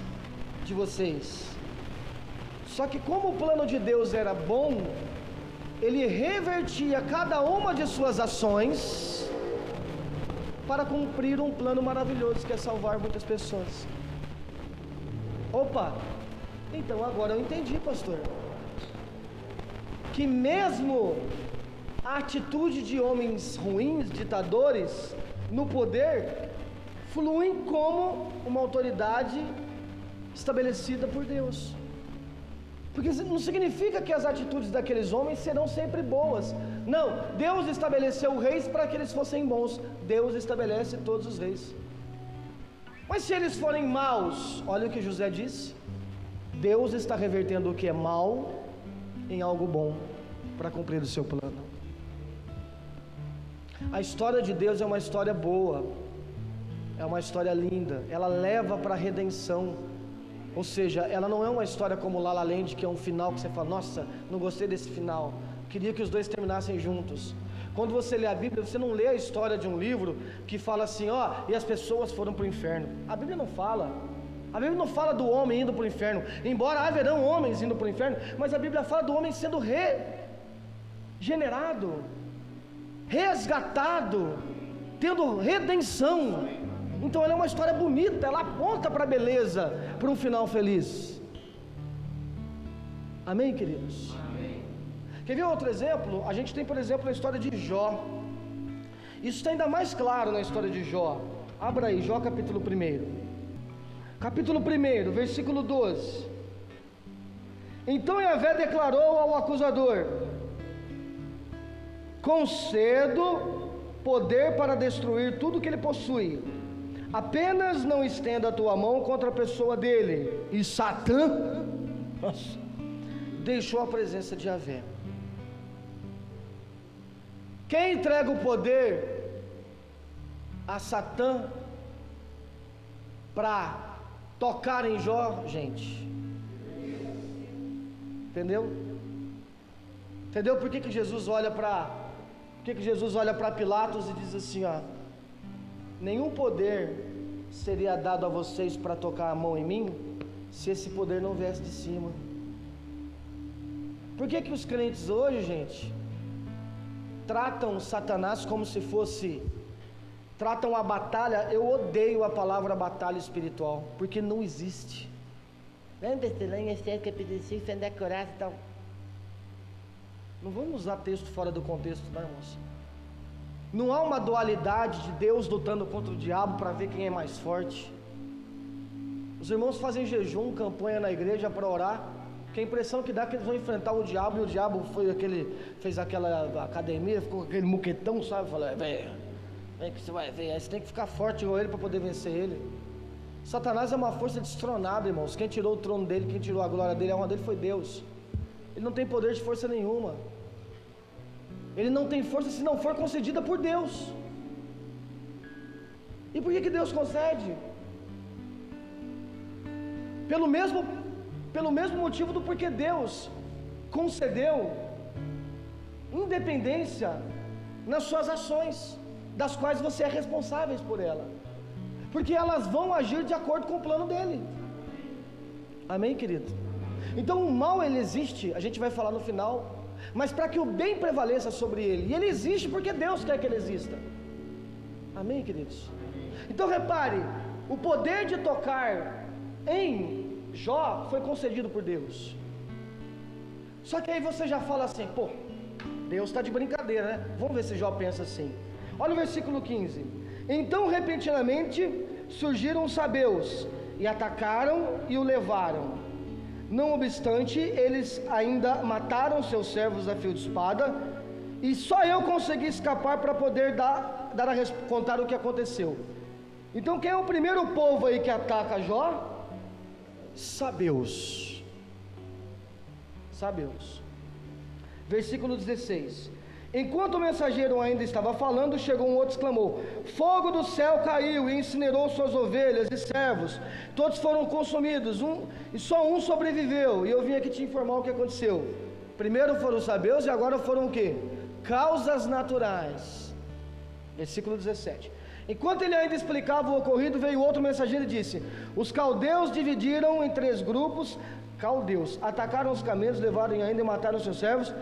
de vocês. Só que como o plano de Deus era bom, ele revertia cada uma de suas ações para cumprir um plano maravilhoso, que é salvar muitas pessoas. Opa! Então agora eu entendi, pastor, que mesmo a atitude de homens ruins, ditadores, no poder, fluem como uma autoridade estabelecida por Deus. Porque não significa que as atitudes daqueles homens serão sempre boas. Não, Deus estabeleceu reis para que eles fossem bons. Deus estabelece todos os reis. Mas se eles forem maus, olha o que José disse: Deus está revertendo o que é mal em algo bom para cumprir o seu plano. A história de Deus é uma história boa, é uma história linda, ela leva para a redenção. Ou seja, ela não é uma história como La La Land, que é um final que você fala: nossa, não gostei desse final, queria que os dois terminassem juntos. Quando você lê a Bíblia, você não lê a história de um livro que fala assim: ó, e as pessoas foram para o inferno. A Bíblia não fala. A Bíblia não fala do homem indo para o inferno, embora haverão homens indo para o inferno, mas a Bíblia fala do homem sendo regenerado, resgatado, tendo redenção. Então ela é uma história bonita, ela aponta para a beleza, para um final feliz. Amém, queridos? Amém. Quer ver outro exemplo? A gente tem, por exemplo, a história de Jó. Isso está ainda mais claro na história de Jó. Abra aí, Jó capítulo 1. Capítulo 1, versículo 12. Então Yahvé declarou ao acusador: concedo poder para destruir tudo que ele possui, apenas não estenda a tua mão contra a pessoa dele. E Satã deixou a presença de Yahvé. Quem entrega o poder a Satã para tocar em Jó, gente? Entendeu? Entendeu por que Jesus olha para Pilatos e diz assim, ó: nenhum poder seria dado a vocês para tocar a mão em mim, se esse poder não viesse de cima. Por que os crentes hoje, gente, tratam Satanás como se fosse, tratam a batalha. Eu odeio a palavra batalha espiritual, porque não existe. Não vamos usar texto fora do contexto, não, irmãos. Não há uma dualidade de Deus lutando contra o diabo para ver quem é mais forte. Os irmãos fazem jejum, campanha na igreja para orar, que a impressão que dá é que eles vão enfrentar o diabo, e o diabo fez aquela academia, ficou com aquele muquetão, sabe? Falou, vem que você vai ver, aí você tem que ficar forte igual ele para poder vencer ele. Satanás é uma força destronada, irmãos. Quem tirou o trono dele, quem tirou a glória dele, a honra dele foi Deus. Ele não tem poder de força nenhuma. Ele não tem força se não for concedida por Deus. E por que Deus concede? Pelo mesmo motivo do porquê Deus concedeu independência nas suas ações, das quais você é responsável por ela, porque elas vão agir de acordo com o plano dele. Amém, querido? Então o mal, ele existe, a gente vai falar no final, mas para que o bem prevaleça sobre ele, e ele existe porque Deus quer que ele exista. Amém, queridos? Então repare, o poder de tocar em Jó foi concedido por Deus. Só que aí você já fala assim, pô, Deus está de brincadeira, né? Vamos ver se Jó pensa assim. Olha o versículo 15. Então repentinamente surgiram os sabeus e atacaram e o levaram. Não obstante, eles ainda mataram seus servos a fio de espada, e só eu consegui escapar para poder contar o que aconteceu. Então quem é o primeiro povo aí que ataca Jó? Sabeus. Versículo 16. Enquanto o mensageiro ainda estava falando, chegou um outro e exclamou: fogo do céu caiu e incinerou suas ovelhas e servos, todos foram consumidos, e só um sobreviveu. E eu vim aqui te informar o que aconteceu. Primeiro foram os sabeus e agora foram o quê? Causas naturais. Versículo 17. Enquanto ele ainda explicava o ocorrido, veio outro mensageiro e disse: os caldeus dividiram em 3 grupos. Caldeus atacaram os camelos, levaram ainda e mataram seus servos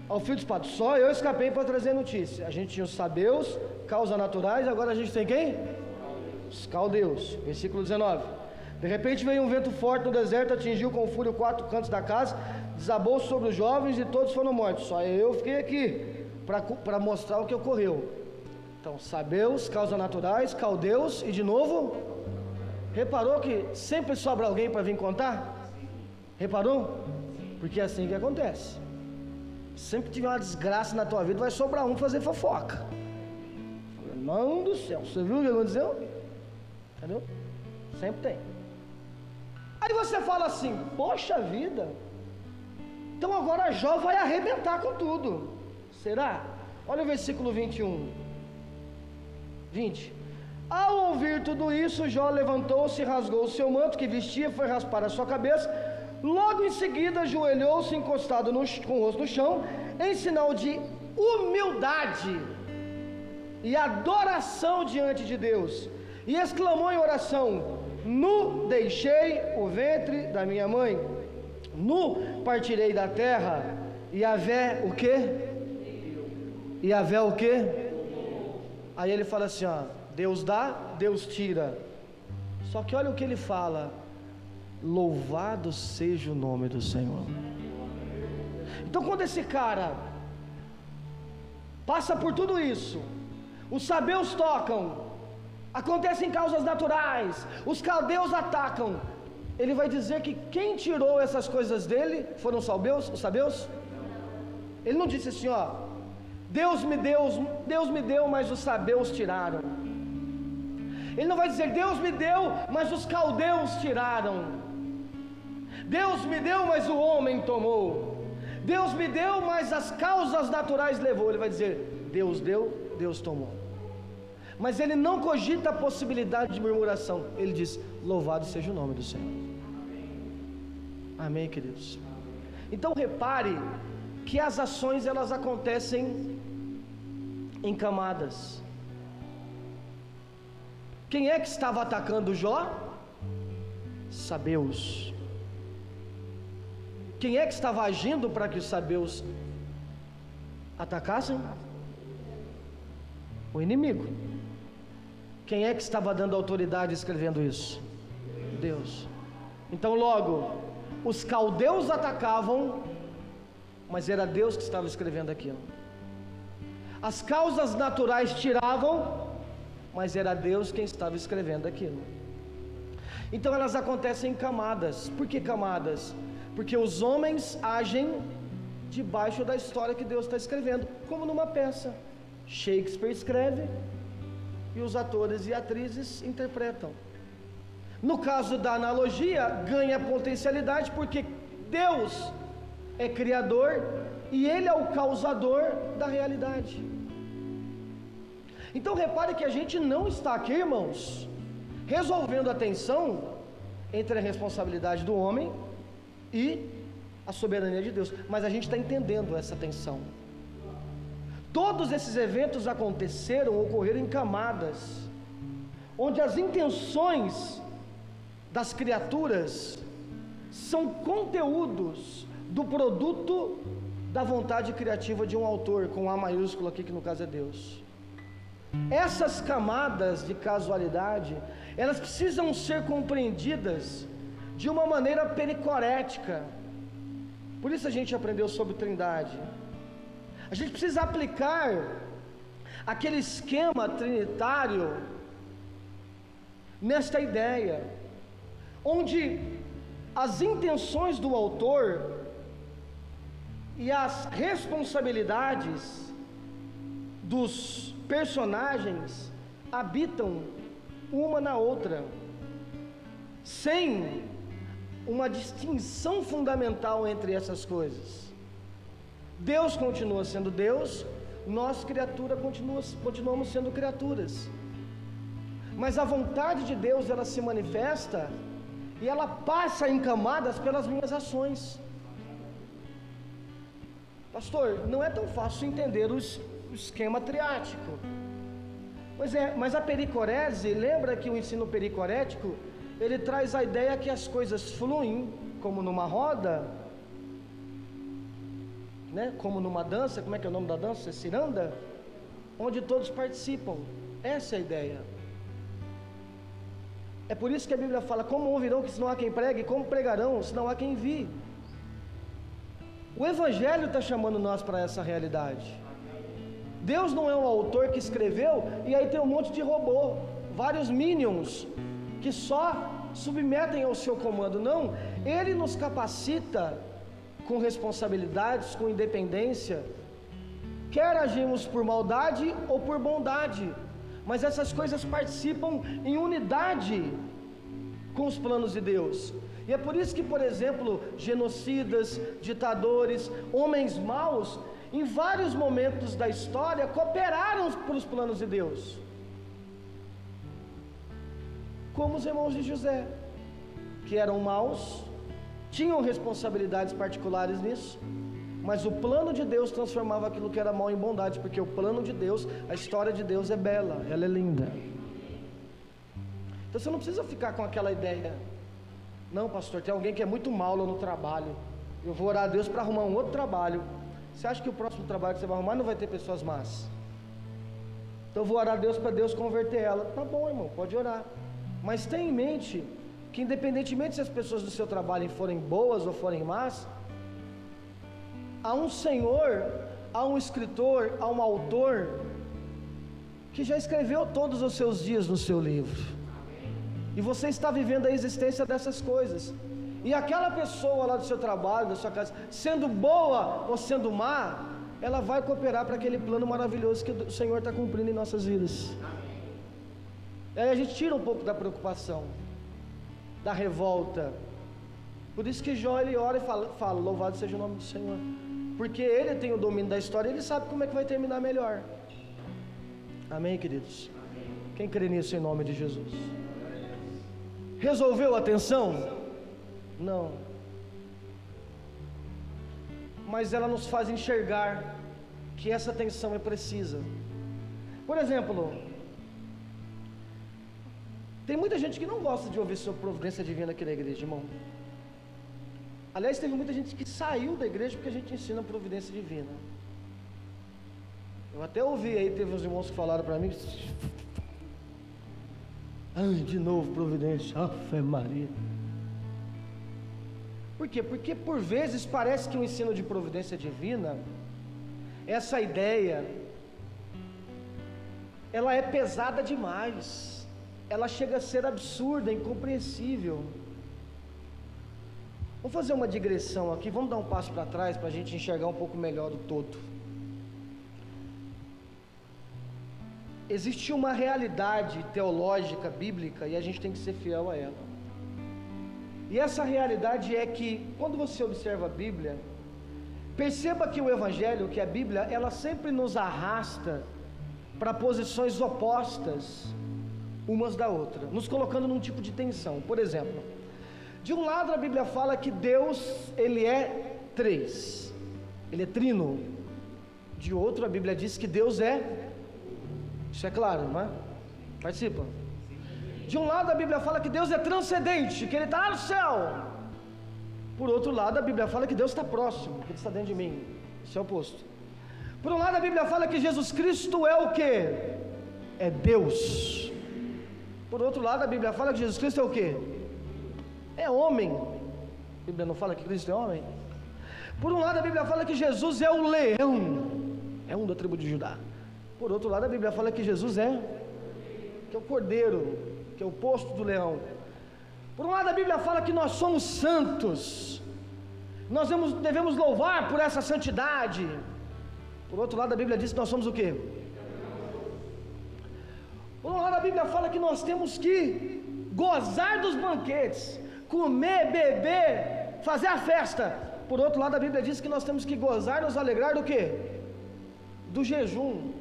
ao fio de espada. Só eu escapei para trazer notícia. A gente tinha os sabeus, causas naturais, agora a gente tem quem? Os caldeus. Versículo 19. De repente veio um vento forte no deserto, atingiu com fúria 4 cantos da casa, desabou sobre os jovens e todos foram mortos. Só eu fiquei aqui para mostrar o que ocorreu. Então, sabeus, causas naturais, caldeus e de novo. Reparou que sempre sobra alguém para vir contar? Reparou? Porque é assim que acontece. Sempre tiver uma desgraça na tua vida, vai sobrar um fazer fofoca. Irmão do céu, você viu o que aconteceu? Entendeu? Sempre tem. Aí você fala assim: poxa vida, então agora Jó vai arrebentar com tudo. Será? Olha o versículo 20. Ao ouvir tudo isso, Jó levantou-se, rasgou o seu manto que vestia, foi raspar a sua cabeça. Logo em seguida ajoelhou-se encostado com o rosto no chão, em sinal de humildade e adoração diante de Deus, e exclamou em oração: nu deixei o ventre da minha mãe, nu partirei da terra. E Yahvé o quê? Yahvé o quê? Aí ele fala assim, ó, Deus dá, Deus tira. Só que olha o que ele fala: louvado seja o nome do Senhor. Então quando esse cara passa por tudo isso, os sabeus tocam, acontecem causas naturais, os caldeus atacam, ele vai dizer que quem tirou essas coisas dele foram os sabeus? Ele não disse assim, ó, Deus me deu, mas os sabeus tiraram. Ele não vai dizer Deus me deu, mas os caldeus tiraram. Deus me deu, mas o homem tomou. Deus me deu, mas as causas naturais levou. Ele vai dizer Deus deu, Deus tomou. Mas ele não cogita a possibilidade de murmuração. Ele diz: louvado seja o nome do Senhor. Amém, queridos? Então repare que as ações, elas acontecem em camadas. Quem é que estava atacando Jó? Sabeus. Quem é que estava agindo para que os sabeus atacassem? O inimigo. Quem é que estava dando autoridade escrevendo isso? Deus. Então logo, os caldeus atacavam, mas era Deus que estava escrevendo aquilo. As causas naturais tiravam, mas era Deus quem estava escrevendo aquilo. Então elas acontecem em camadas. Por que camadas? Porque os homens agem debaixo da história que Deus está escrevendo, como numa peça. Shakespeare escreve e os atores e atrizes interpretam. No caso da analogia, ganha potencialidade porque Deus é criador e Ele é o causador da realidade. Então repare que a gente não está aqui, irmãos, resolvendo a tensão entre a responsabilidade do homem e a soberania de Deus, mas a gente está entendendo essa tensão. Todos esses eventos ocorreram em camadas, onde as intenções das criaturas são conteúdos do produto da vontade criativa de um autor, com A maiúsculo aqui, que no caso é Deus. Essas camadas de casualidade, elas precisam ser compreendidas de uma maneira pericorética. Por isso a gente aprendeu sobre Trindade. A gente precisa aplicar aquele esquema trinitário nesta ideia, onde as intenções do autor e as responsabilidades dos personagens habitam uma na outra, sem uma distinção fundamental entre essas coisas. Deus continua sendo Deus, nós, criatura, continuamos sendo criaturas. Mas a vontade de Deus, ela se manifesta e ela passa em camadas pelas minhas ações. Pastor, não é tão fácil entender o esquema triático. Pois é, mas a pericorese, lembra que o ensino pericorético, ele traz a ideia que as coisas fluem, como numa roda, né? Como numa dança, como é que é o nome da dança? Ciranda? Onde todos participam. Essa é a ideia. É por isso que a Bíblia fala: como ouvirão que se não há quem pregue, como pregarão se não há quem envie. O Evangelho está chamando nós para essa realidade. Deus não é um autor que escreveu e aí tem um monte de robô, vários minions que só submetem ao seu comando. Não, Ele nos capacita com responsabilidades, com independência, quer agimos por maldade ou por bondade, mas essas coisas participam em unidade com os planos de Deus. E é por isso que, por exemplo, genocidas, ditadores, homens maus, em vários momentos da história, cooperaram para os planos de Deus, como os irmãos de José, que eram maus, tinham responsabilidades particulares nisso, mas o plano de Deus transformava aquilo que era mal em bondade, porque o plano de Deus, a história de Deus é bela, ela é linda. Então você não precisa ficar com aquela ideia: não, pastor, tem alguém que é muito mal lá no trabalho, eu vou orar a Deus para arrumar um outro trabalho. Você acha que o próximo trabalho que você vai arrumar não vai ter pessoas más? Então eu vou orar a Deus para Deus converter ela. Tá bom, irmão, pode orar, mas tenha em mente que, independentemente se as pessoas do seu trabalho forem boas ou forem más, há um Senhor, há um escritor, há um autor que já escreveu todos os seus dias no seu livro, e você está vivendo a existência dessas coisas. E aquela pessoa lá do seu trabalho, da sua casa, sendo boa ou sendo má, ela vai cooperar para aquele plano maravilhoso que o Senhor está cumprindo em nossas vidas. E aí a gente tira um pouco da preocupação, da revolta. Por isso que Jó, ele ora e fala: louvado seja o nome do Senhor, porque Ele tem o domínio da história, Ele sabe como é que vai terminar melhor. Amém, queridos? Quem crê nisso em nome de Jesus? Resolveu a tensão? Não, mas ela nos faz enxergar que essa tensão é precisa. Por exemplo, tem muita gente que não gosta de ouvir sobre providência divina aqui na igreja, irmão. Aliás, teve muita gente que saiu da igreja porque a gente ensina providência divina. Eu até ouvi aí, teve uns irmãos que falaram para mim, de novo providência, Ave Maria. Por quê? Porque por vezes parece que o ensino de providência divina, essa ideia, ela é pesada demais, ela chega a ser absurda, incompreensível. Vamos fazer uma digressão aqui, vamos dar um passo para trás para a gente enxergar um pouco melhor o todo. Existe uma realidade teológica, bíblica, e a gente tem que ser fiel a ela. E essa realidade é que, quando você observa a Bíblia, perceba que o Evangelho, que a Bíblia, ela sempre nos arrasta para posições opostas umas da outra, nos colocando num tipo de tensão. Por exemplo, de um lado a Bíblia fala que Deus, Ele é três, Ele é trino. De outro a Bíblia diz que Deus é, isso é claro, não é? Participa. De um lado a Bíblia fala que Deus é transcendente, que Ele está lá no céu. Por outro lado a Bíblia fala que Deus está próximo, que Ele está dentro de mim. Isso é o oposto. Por um lado a Bíblia fala que Jesus Cristo é o quê? É Deus. Por outro lado a Bíblia fala que Jesus Cristo é o quê? É homem. A Bíblia não fala que Cristo é homem? Por um lado a Bíblia fala que Jesus é o leão, é um da tribo de Judá. Por outro lado a Bíblia fala que Jesus que é o cordeiro, que é o oposto do leão. Por um lado a Bíblia fala que nós somos santos, nós devemos louvar por essa santidade. Por outro lado a Bíblia diz que nós somos o quê? Por um lado a Bíblia fala que nós temos que gozar dos banquetes, comer, beber, fazer a festa. Por outro lado a Bíblia diz que nós temos que gozar, nos alegrar do quê? Do jejum.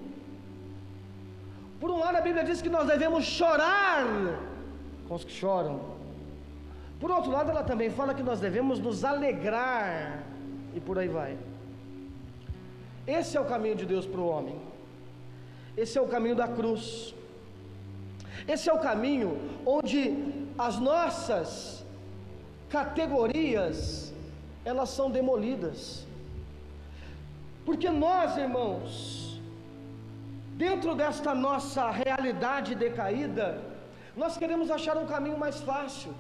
Por um lado a Bíblia diz que nós devemos chorar com os que choram. Por outro lado ela também fala que nós devemos nos alegrar, e por aí vai. Esse é o caminho de Deus para o homem. Esse é o caminho da cruz. Esse é o caminho onde as nossas categorias, elas são demolidas. Porque nós, irmãos, dentro desta nossa realidade decaída, nós queremos achar um caminho mais fácil.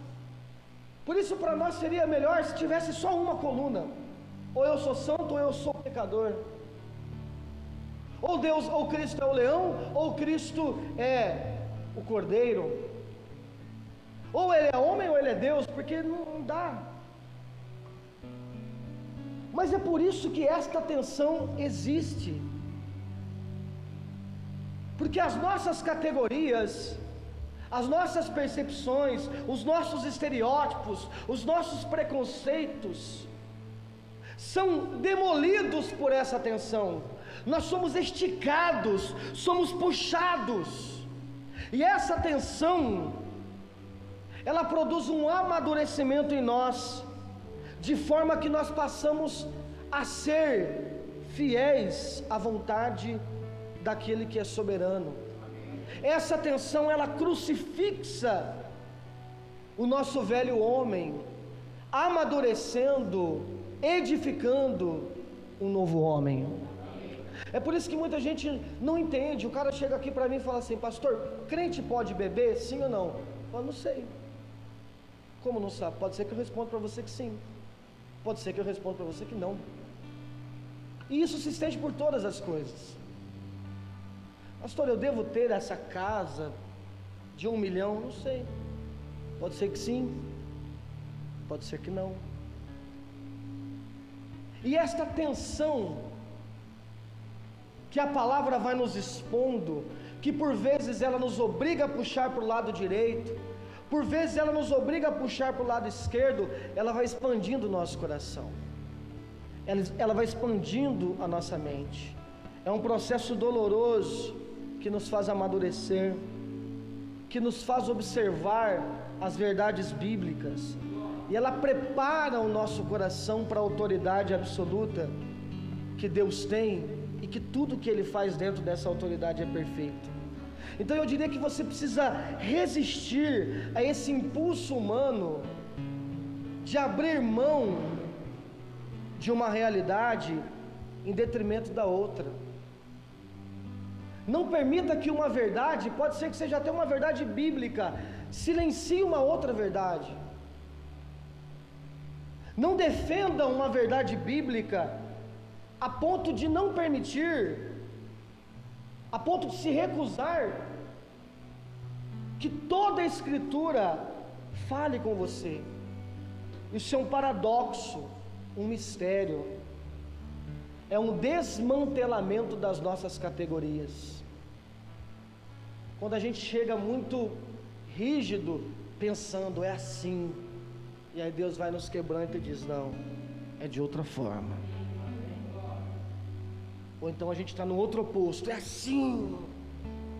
Por isso para nós seria melhor se tivesse só uma coluna: ou eu sou santo ou eu sou pecador, ou Deus, ou Cristo é o leão, ou Cristo é o cordeiro, ou Ele é homem ou Ele é Deus, porque não dá. Mas é por isso que esta tensão existe, porque as nossas categorias, as nossas percepções, os nossos estereótipos, os nossos preconceitos são demolidos por essa tensão. Nós somos esticados, somos puxados, e essa tensão, ela produz um amadurecimento em nós, de forma que nós passamos a ser fiéis à vontade daquele que é soberano. Essa tensão, ela crucifixa o nosso velho homem, amadurecendo, edificando um novo homem. É por isso que muita gente não entende. O cara chega aqui para mim e fala assim: pastor, crente pode beber, sim ou não? Eu falo: não sei. Como não sabe? Pode ser que eu responda para você que sim, pode ser que eu responda para você que não. E isso se estende por todas as coisas. Pastor, eu devo ter essa casa de 1 milhão? Não sei. Pode ser que sim, pode ser que não. E esta tensão que a palavra vai nos expondo, que por vezes ela nos obriga a puxar para o lado direito, por vezes ela nos obriga a puxar para o lado esquerdo, ela vai expandindo o nosso coração, ela vai expandindo a nossa mente. É um processo doloroso que nos faz amadurecer, que nos faz observar as verdades bíblicas, e ela prepara o nosso coração para a autoridade absoluta que Deus tem, e que tudo que Ele faz dentro dessa autoridade é perfeito. Então eu diria que você precisa resistir a esse impulso humano de abrir mão de uma realidade em detrimento da outra. Não permita que uma verdade, pode ser que seja até uma verdade bíblica, silencie uma outra verdade. Não defenda uma verdade bíblica a ponto de não permitir, a ponto de se recusar que toda a Escritura fale com você. Isso é um paradoxo, um mistério, é um desmantelamento das nossas categorias. Quando a gente chega muito rígido, pensando, é assim, e aí Deus vai nos quebrando e diz, não, é de outra forma. Ou então a gente está no outro oposto, é assim,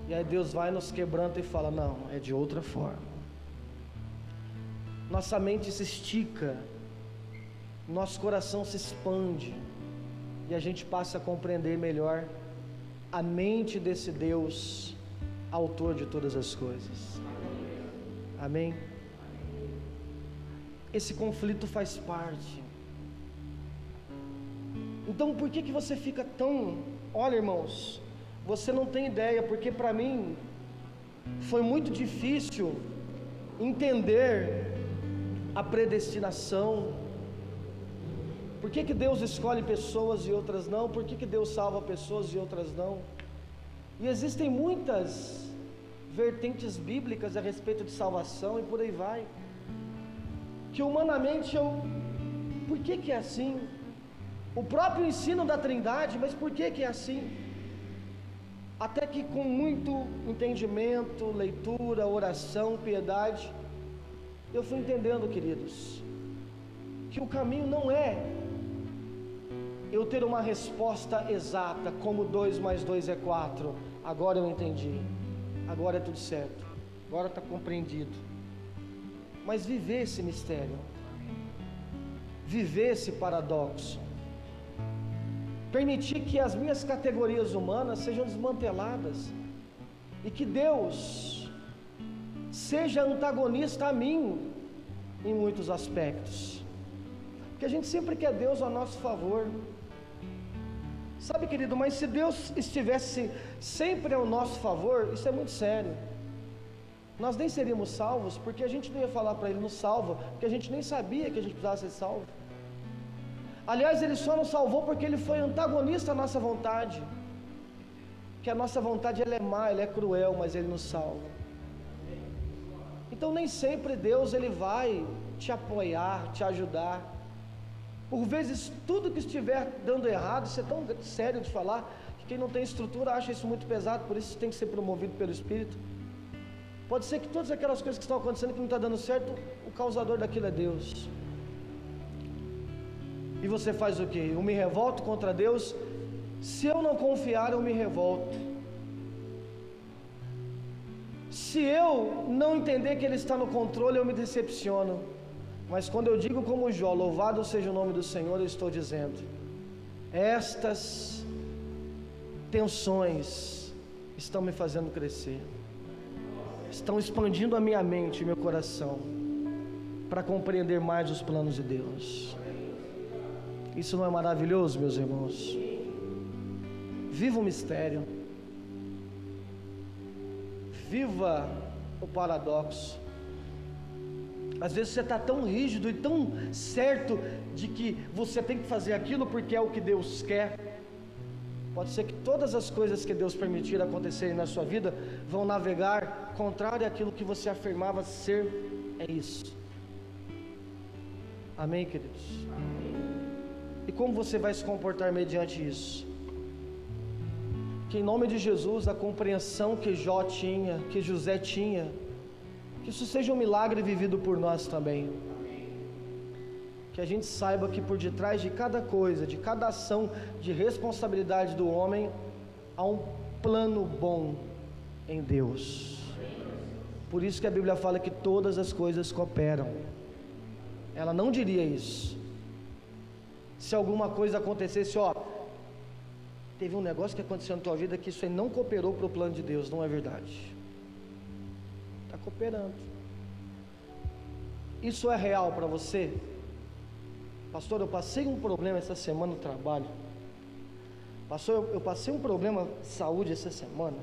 e aí Deus vai nos quebrando e fala, não, é de outra forma. Nossa mente se estica, nosso coração se expande, e a gente passa a compreender melhor a mente desse Deus, autor de todas as coisas. Amém? Esse conflito faz parte. Então por que você fica tão... Olha, irmãos, você não tem ideia, porque para mim foi muito difícil entender a predestinação. Por que Deus escolhe pessoas e outras não? Por que Deus salva pessoas e outras não? E existem muitas vertentes bíblicas a respeito de salvação e por aí vai, que humanamente por que é assim? O próprio ensino da Trindade, mas por que é assim? Até que com muito entendimento, leitura, oração, piedade, eu fui entendendo, queridos, que o caminho não é eu ter uma resposta exata, como 2 mais 2 é 4, agora eu entendi, agora é tudo certo, agora está compreendido. Mas viver esse mistério, viver esse paradoxo, permitir que as minhas categorias humanas sejam desmanteladas, e que Deus seja antagonista a mim, em muitos aspectos, porque a gente sempre quer Deus a nosso favor, sabe, querido, mas se Deus estivesse sempre ao nosso favor, isso é muito sério, nós nem seríamos salvos, porque a gente não ia falar para Ele, nos salva, porque a gente nem sabia que a gente precisava ser salvo. Aliás, Ele só nos salvou porque Ele foi antagonista à nossa vontade, que a nossa vontade ela é má, ela é cruel, mas Ele nos salva. Então nem sempre Deus Ele vai te apoiar, te ajudar. Por vezes tudo que estiver dando errado, isso é tão sério de falar, que quem não tem estrutura acha isso muito pesado, por isso tem que ser promovido pelo Espírito. Pode ser que todas aquelas coisas que estão acontecendo que não está dando certo, o causador daquilo é Deus. E você faz o quê? Eu me revolto contra Deus. Se eu não confiar, eu me revolto. Se eu não entender que Ele está no controle, eu me decepciono. Mas quando eu digo como Jó, louvado seja o nome do Senhor, eu estou dizendo, estas tensões estão me fazendo crescer, estão expandindo a minha mente e meu coração, para compreender mais os planos de Deus. Isso não é maravilhoso, meus irmãos? Viva o mistério, viva o paradoxo. Às vezes você está tão rígido e tão certo de que você tem que fazer aquilo porque é o que Deus quer. Pode ser que todas as coisas que Deus permitir acontecerem na sua vida vão navegar contrário àquilo que você afirmava ser, é isso. Amém, queridos? Amém. E como você vai se comportar mediante isso? Que em nome de Jesus, a compreensão que Jó tinha, que José tinha, que isso seja um milagre vivido por nós também. Que a gente saiba que por detrás de cada coisa, de cada ação de responsabilidade do homem, há um plano bom em Deus. Por isso que a Bíblia fala que todas as coisas cooperam. Ela não diria isso se alguma coisa acontecesse, teve um negócio que aconteceu na tua vida que isso aí não cooperou para o plano de Deus. Não é verdade. Está cooperando. Isso é real para você? Pastor, eu passei um problema essa semana no trabalho. Pastor, eu passei um problema de saúde essa semana.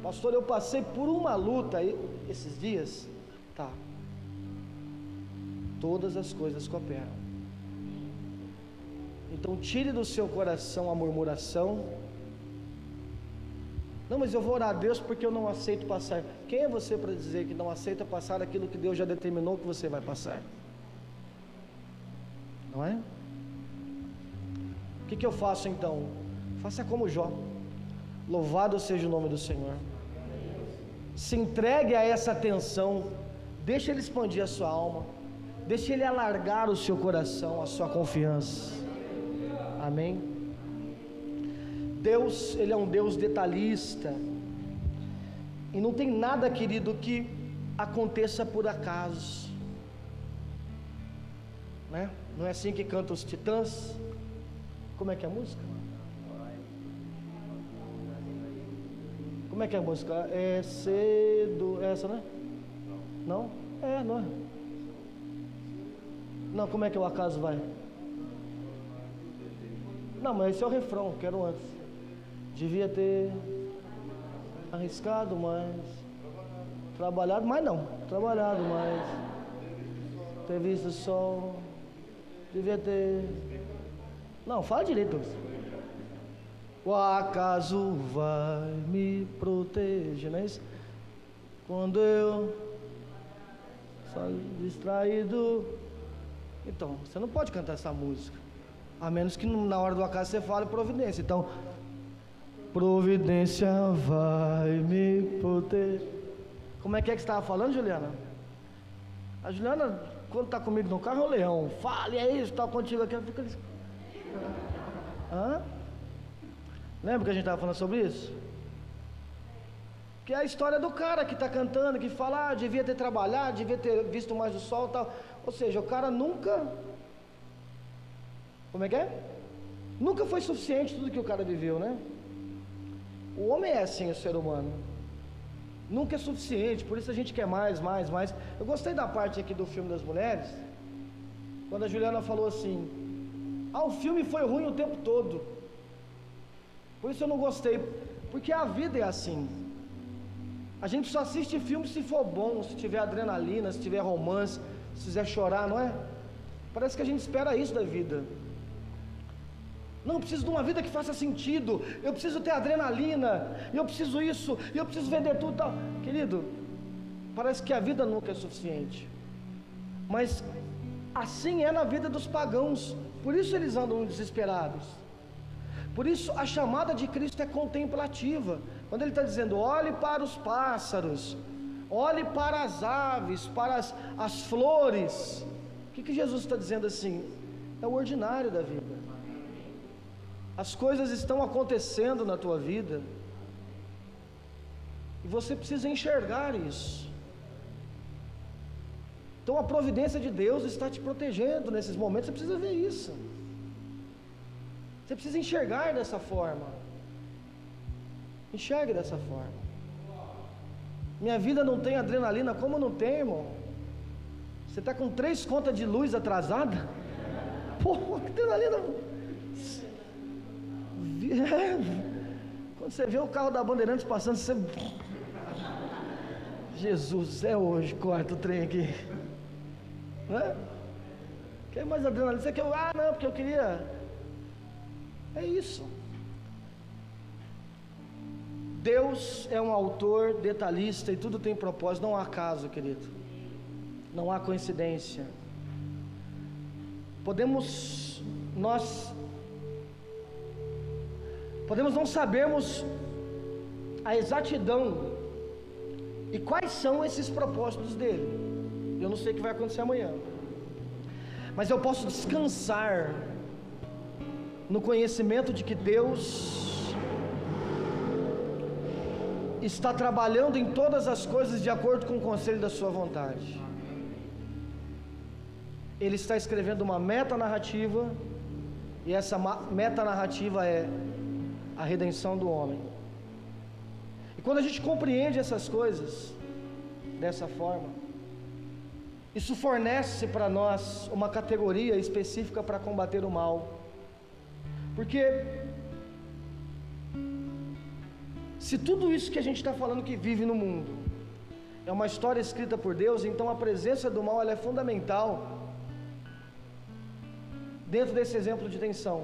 Pastor, eu passei por uma luta aí, esses dias. Tá. Todas as coisas cooperam. Então tire do seu coração a murmuração. Não, mas eu vou orar a Deus porque eu não aceito passar. Quem é você para dizer que não aceita passar aquilo que Deus já determinou que você vai passar? Não é? O que eu faço então? Faça como Jó. Louvado seja o nome do Senhor. Se entregue a essa tensão. Deixa Ele expandir a sua alma. Deixa Ele alargar o seu coração, a sua confiança. Amém? Deus, Ele é um Deus detalhista. E não tem nada, querido, que aconteça por acaso. Né? Não é assim que cantam os Titãs? Como é que é a música? Como é que é a música? É cedo, é essa, né? Não? Não é. Não, como é que o acaso vai? Não, mas esse é o refrão, quero antes. Devia ter arriscado mais, trabalhado mais não, trabalhado mais, ter visto o sol, devia ter... Não, fala direito. O acaso vai me proteger, não é isso? Quando eu saio distraído. Então, você não pode cantar essa música, a menos que na hora do acaso você fale providência. Então, providência vai me proteger. Como é que você estava falando, Juliana? A Juliana, quando está comigo no carro, é o leão. Fale, é isso, está contigo aqui. Fica... Hã? Lembra que a gente estava falando sobre isso? Que é a história do cara que está cantando, que fala, devia ter trabalhado, devia ter visto mais o sol e tal. Ou seja, o cara nunca... Como é que é? Nunca foi suficiente tudo que o cara viveu, né? O homem é assim, o ser humano. Nunca é suficiente, por isso a gente quer mais. Eu gostei da parte aqui do filme das mulheres, quando a Juliana falou assim: o filme foi ruim o tempo todo. Por isso eu não gostei, porque a vida é assim. A gente só assiste filme se for bom, se tiver adrenalina, se tiver romance, se quiser chorar, não é? Parece que a gente espera isso da vida. Não, eu preciso de uma vida que faça sentido, eu preciso ter adrenalina, eu preciso isso, eu preciso vender tudo e tal. Querido, parece que a vida nunca é suficiente. Mas assim é na vida dos pagãos, por isso eles andam desesperados. Por isso a chamada de Cristo é contemplativa. Quando Ele está dizendo, olhe para os pássaros, olhe para as aves, para as flores. O que Jesus está dizendo assim? É o ordinário da vida. As coisas estão acontecendo na tua vida e você precisa enxergar isso. Então a providência de Deus está te protegendo nesses momentos. Você precisa ver isso. Você precisa enxergar dessa forma. Enxergue dessa forma. Minha vida não tem adrenalina. Como não tem, irmão? Você está com 3 contas de luz atrasada? Pô, adrenalina. Quando você vê o carro da Bandeirantes passando, você... Jesus, é hoje, corta o trem aqui. Não é? Quer mais adrenalina? Você quer... não, porque eu queria... É isso. Deus é um autor detalhista e tudo tem propósito. Não há acaso, querido. Não há coincidência. Podemos não sabermos a exatidão e quais são esses propósitos dele. Eu não sei o que vai acontecer amanhã, mas eu posso descansar no conhecimento de que Deus está trabalhando em todas as coisas de acordo com o conselho da sua vontade. Ele está escrevendo uma metanarrativa, e essa metanarrativa é a redenção do homem. E quando a gente compreende essas coisas dessa forma, isso fornece para nós uma categoria específica para combater o mal. Porque Se tudo isso que a gente está falando que vive no mundo é uma história escrita por Deus, então a presença do mal ela é fundamental dentro desse exemplo de tensão.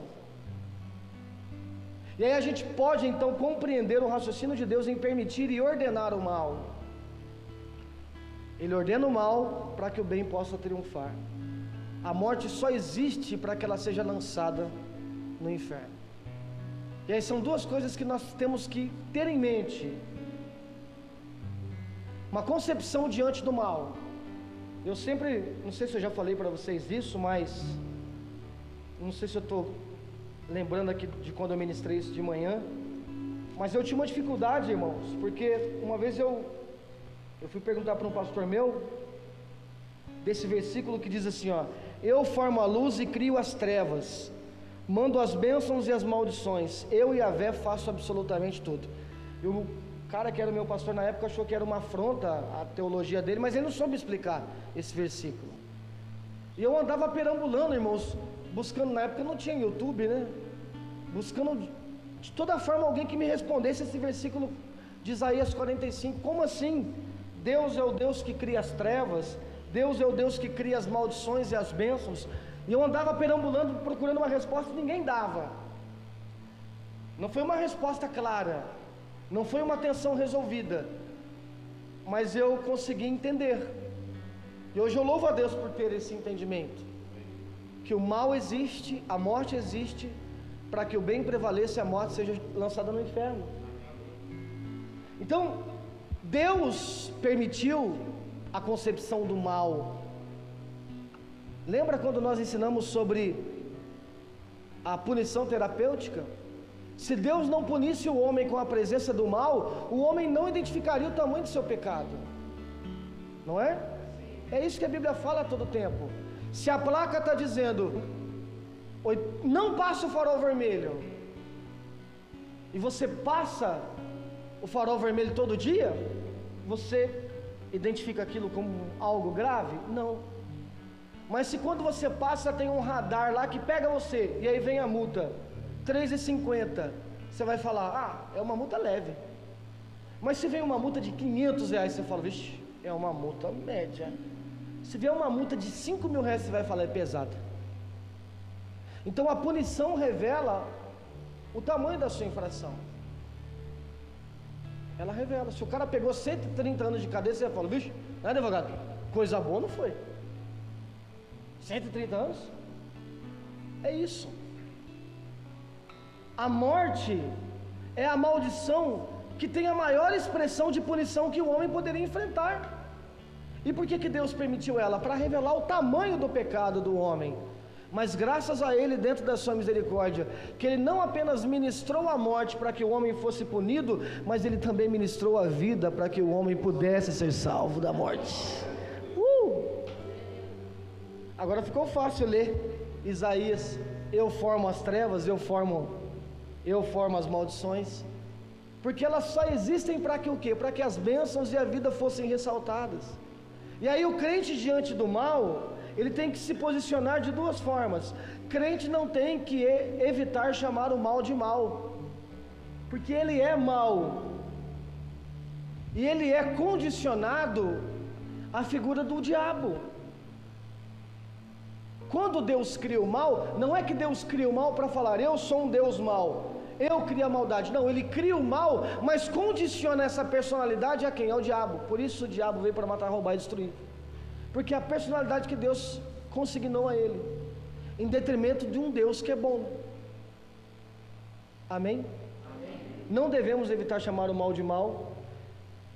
E aí a gente pode então compreender o raciocínio de Deus em permitir e ordenar o mal. Ele ordena o mal para que o bem possa triunfar. A morte só existe para que ela seja lançada no inferno. E aí são duas coisas que nós temos que ter em mente. Uma concepção diante do mal. Eu sempre, não sei se eu já falei para vocês isso, mas não sei se eu estou lembrando aqui de quando eu ministrei isso de manhã, mas eu tinha uma dificuldade, irmãos, porque uma vez eu fui perguntar para um pastor meu desse versículo que diz assim, ó: eu formo a luz e crio as trevas, mando as bênçãos e as maldições, eu e Yahvé faço absolutamente tudo. E o cara que era meu pastor na época achou que era uma afronta à teologia dele, mas ele não soube explicar esse versículo. E eu andava perambulando, irmãos, buscando, na época não tinha YouTube, né? Buscando de toda forma alguém que me respondesse esse versículo de Isaías 45. Como assim? Deus é o Deus que cria as trevas, Deus é o Deus que cria as maldições e as bênçãos. E eu andava perambulando, procurando uma resposta e ninguém dava. Não foi uma resposta clara, não foi uma tensão resolvida, mas eu consegui entender. E hoje eu louvo a Deus por ter esse entendimento, que o mal existe, a morte existe, para que o bem prevaleça e a morte seja lançada no inferno. Então, Deus permitiu a concepção do mal. Lembra quando nós ensinamos sobre a punição terapêutica? Se Deus não punisse o homem com a presença do mal, o homem não identificaria o tamanho do seu pecado, não é? É isso que a Bíblia fala a todo tempo. Se a placa está dizendo não passa o farol vermelho, e você passa o farol vermelho todo dia, você identifica aquilo como algo grave? Não. Mas se quando você passa tem um radar lá que pega você, e aí vem a multa, R$3,50, você vai falar, é uma multa leve. Mas se vem uma multa de R$500, você fala, vixe, é uma multa média. Se vier uma multa de R$5.000, você vai falar, é pesada. Então a punição revela o tamanho da sua infração. Ela revela. Se o cara pegou 130 anos de cadeia, você vai falar, vixe, não é, advogado? Coisa boa não foi. 130 anos? É isso. A morte é a maldição que tem a maior expressão de punição que o homem poderia enfrentar. E por que Deus permitiu ela? Para revelar o tamanho do pecado do homem. Mas graças a Ele, dentro da sua misericórdia, que Ele não apenas ministrou a morte para que o homem fosse punido, mas Ele também ministrou a vida para que o homem pudesse ser salvo da morte. Agora ficou fácil ler Isaías, eu formo as trevas, eu formo as maldições, porque elas só existem para que o quê? Para que as bênçãos e a vida fossem ressaltadas. E aí o crente diante do mal, ele tem que se posicionar de duas formas. Crente não tem que evitar chamar o mal de mal, porque ele é mal, e ele é condicionado à figura do diabo. Quando Deus cria o mal, não é que Deus cria o mal para falar, eu sou um Deus mau, eu crio a maldade. Não, Ele cria o mal, mas condiciona essa personalidade a quem? Ao diabo. Por isso o diabo veio para matar, roubar e destruir, porque é a personalidade que Deus consignou a ele, em detrimento de um Deus que é bom. Amém? Amém. Não devemos evitar chamar o mal de mal,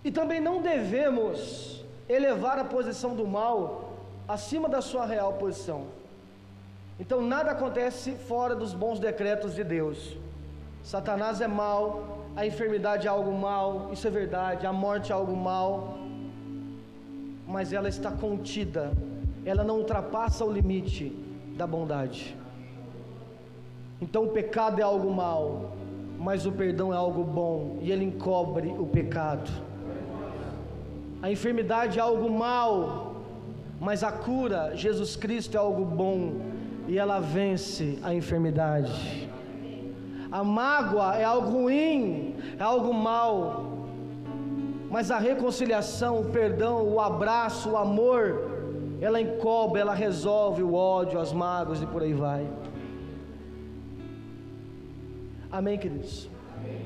e também não devemos elevar a posição do mal acima da sua real posição. Então nada acontece fora dos bons decretos de Deus. Satanás é mal, a enfermidade é algo mal, isso é verdade, a morte é algo mal, mas ela está contida, ela não ultrapassa o limite da bondade. Então o pecado é algo mal, mas o perdão é algo bom, e ele encobre o pecado. A enfermidade é algo mal, mas a cura, Jesus Cristo, é algo bom, e ela vence a enfermidade. A mágoa é algo ruim, é algo mal. Mas a reconciliação, o perdão, o abraço, o amor, ela encobre, ela resolve o ódio, as mágoas e por aí vai. Amém, queridos?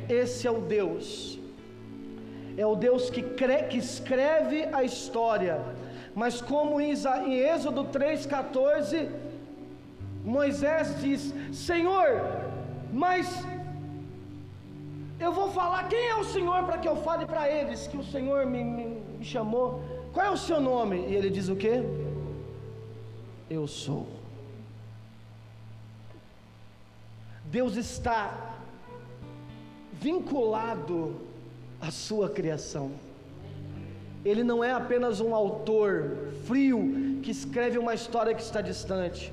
Esse é o Deus que escreve a história. Mas como em Êxodo 3,14, Moisés diz: Senhor, mas eu vou falar, quem é o Senhor para que eu fale para eles que o Senhor me chamou? Qual é o seu nome? E ele diz o quê? Eu sou. Deus está vinculado à sua criação. Ele não é apenas um autor frio que escreve uma história que está distante,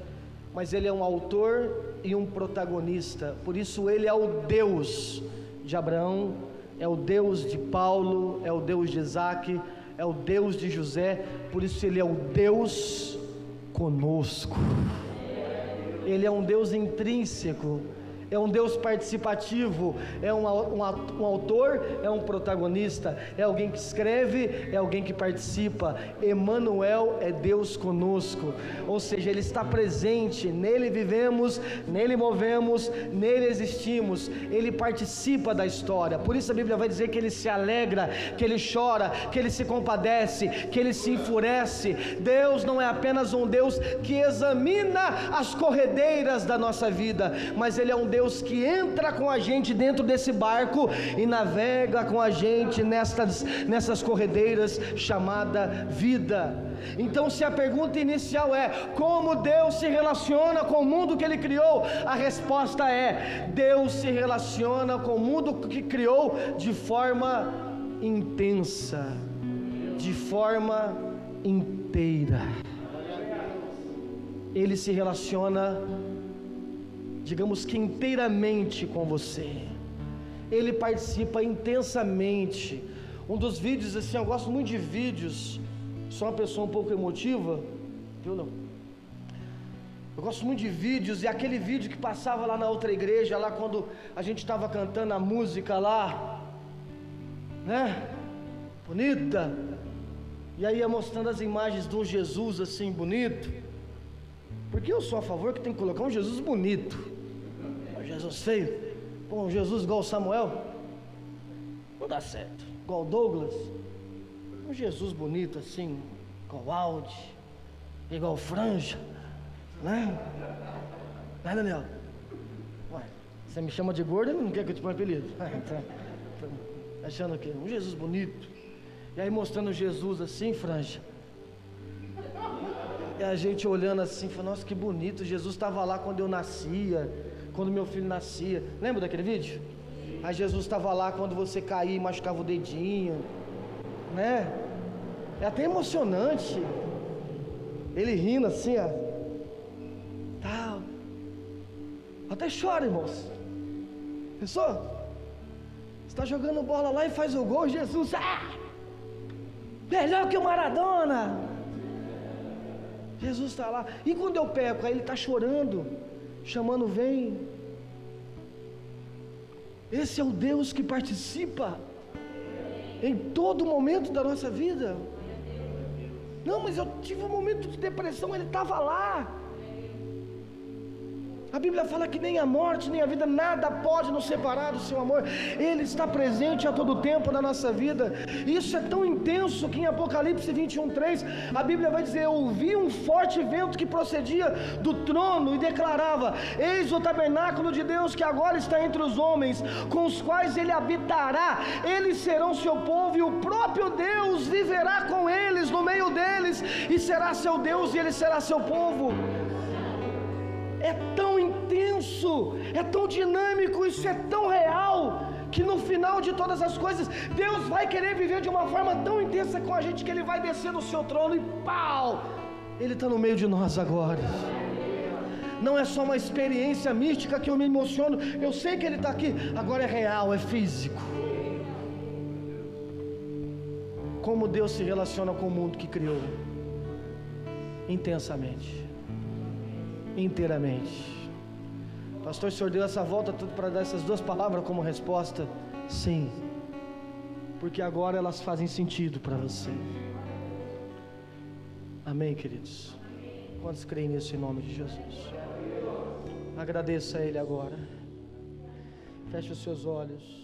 mas ele é um autor e um protagonista. Por isso ele é o Deus de Abraão, é o Deus de Paulo, é o Deus de Isaac, é o Deus de José. Por isso ele é o Deus conosco. Ele é um Deus intrínseco, é um Deus participativo, é um autor, é um protagonista, é alguém que escreve, é alguém que participa. Emanuel é Deus conosco, ou seja, Ele está presente, nele vivemos, nele movemos, nele existimos, Ele participa da história. Por isso a Bíblia vai dizer que Ele se alegra, que Ele chora, que Ele se compadece, que Ele se enfurece. Deus não é apenas um Deus que examina as corredeiras da nossa vida, mas Ele é um Deus que entra com a gente dentro desse barco e navega com a gente nessas corredeiras chamada vida. Então, se a pergunta inicial é como Deus se relaciona com o mundo que Ele criou, a resposta é: Deus se relaciona com o mundo que criou de forma intensa, de forma inteira. Ele se relaciona, digamos que inteiramente com você. Ele participa intensamente. Um dos vídeos, assim, eu gosto muito de vídeos, sou uma pessoa um pouco emotiva, viu não? Eu gosto muito de vídeos, e aquele vídeo que passava lá na outra igreja, lá quando a gente estava cantando a música lá, né? Bonita. E aí ia mostrando as imagens de um Jesus assim, bonito. Porque eu sou a favor que tem que colocar um Jesus bonito. Jesus feio, pô, um Jesus igual o Samuel, não dá certo. Igual o Douglas, um Jesus bonito assim, igual o Aldi, igual o Franja, né? Né, Daniel? Ué, você me chama de gordo e não quer que eu te ponha apelido? Achando o quê? Um Jesus bonito. E aí mostrando Jesus assim, Franja. E a gente olhando assim, falando: nossa, que bonito, Jesus estava lá quando eu nascia, quando meu filho nascia. Lembra daquele vídeo? Aí Jesus estava lá quando você caía e machucava o dedinho, né? É até emocionante. Ele rindo assim, ó, tal. Até chora, irmãos. Pensou? Você está jogando bola lá e faz o gol, Jesus, melhor que o Maradona. Jesus está lá. E quando eu peco, aí Ele está chorando, chamando: vem. Esse é o Deus que participa em todo momento da nossa vida. Não, mas eu tive um momento de depressão, Ele estava lá. A Bíblia fala que nem a morte, nem a vida, nada pode nos separar do seu amor. Ele está presente a todo tempo na nossa vida. Isso é tão intenso que em Apocalipse 21:3 a Bíblia vai dizer: eu ouvi um forte vento que procedia do trono e declarava: eis o tabernáculo de Deus que agora está entre os homens, com os quais Ele habitará. Eles serão seu povo, e o próprio Deus viverá com eles, no meio deles, e será seu Deus e Ele será seu povo. É tão intenso, é tão dinâmico, isso é tão real, que no final de todas as coisas, Deus vai querer viver de uma forma tão intensa com a gente, que Ele vai descer no seu trono e pau! Ele está no meio de nós agora. Não é só uma experiência mística que eu me emociono, eu sei que Ele está aqui, agora é real, é físico. Como Deus se relaciona com o mundo que criou? Intensamente, inteiramente. Pastor, o senhor deu essa volta tudo para dar essas duas palavras como resposta? Sim, porque agora elas fazem sentido para você. Amém, queridos? Quantos creem nisso em nome de Jesus? Agradeça a Ele agora. Feche os seus olhos.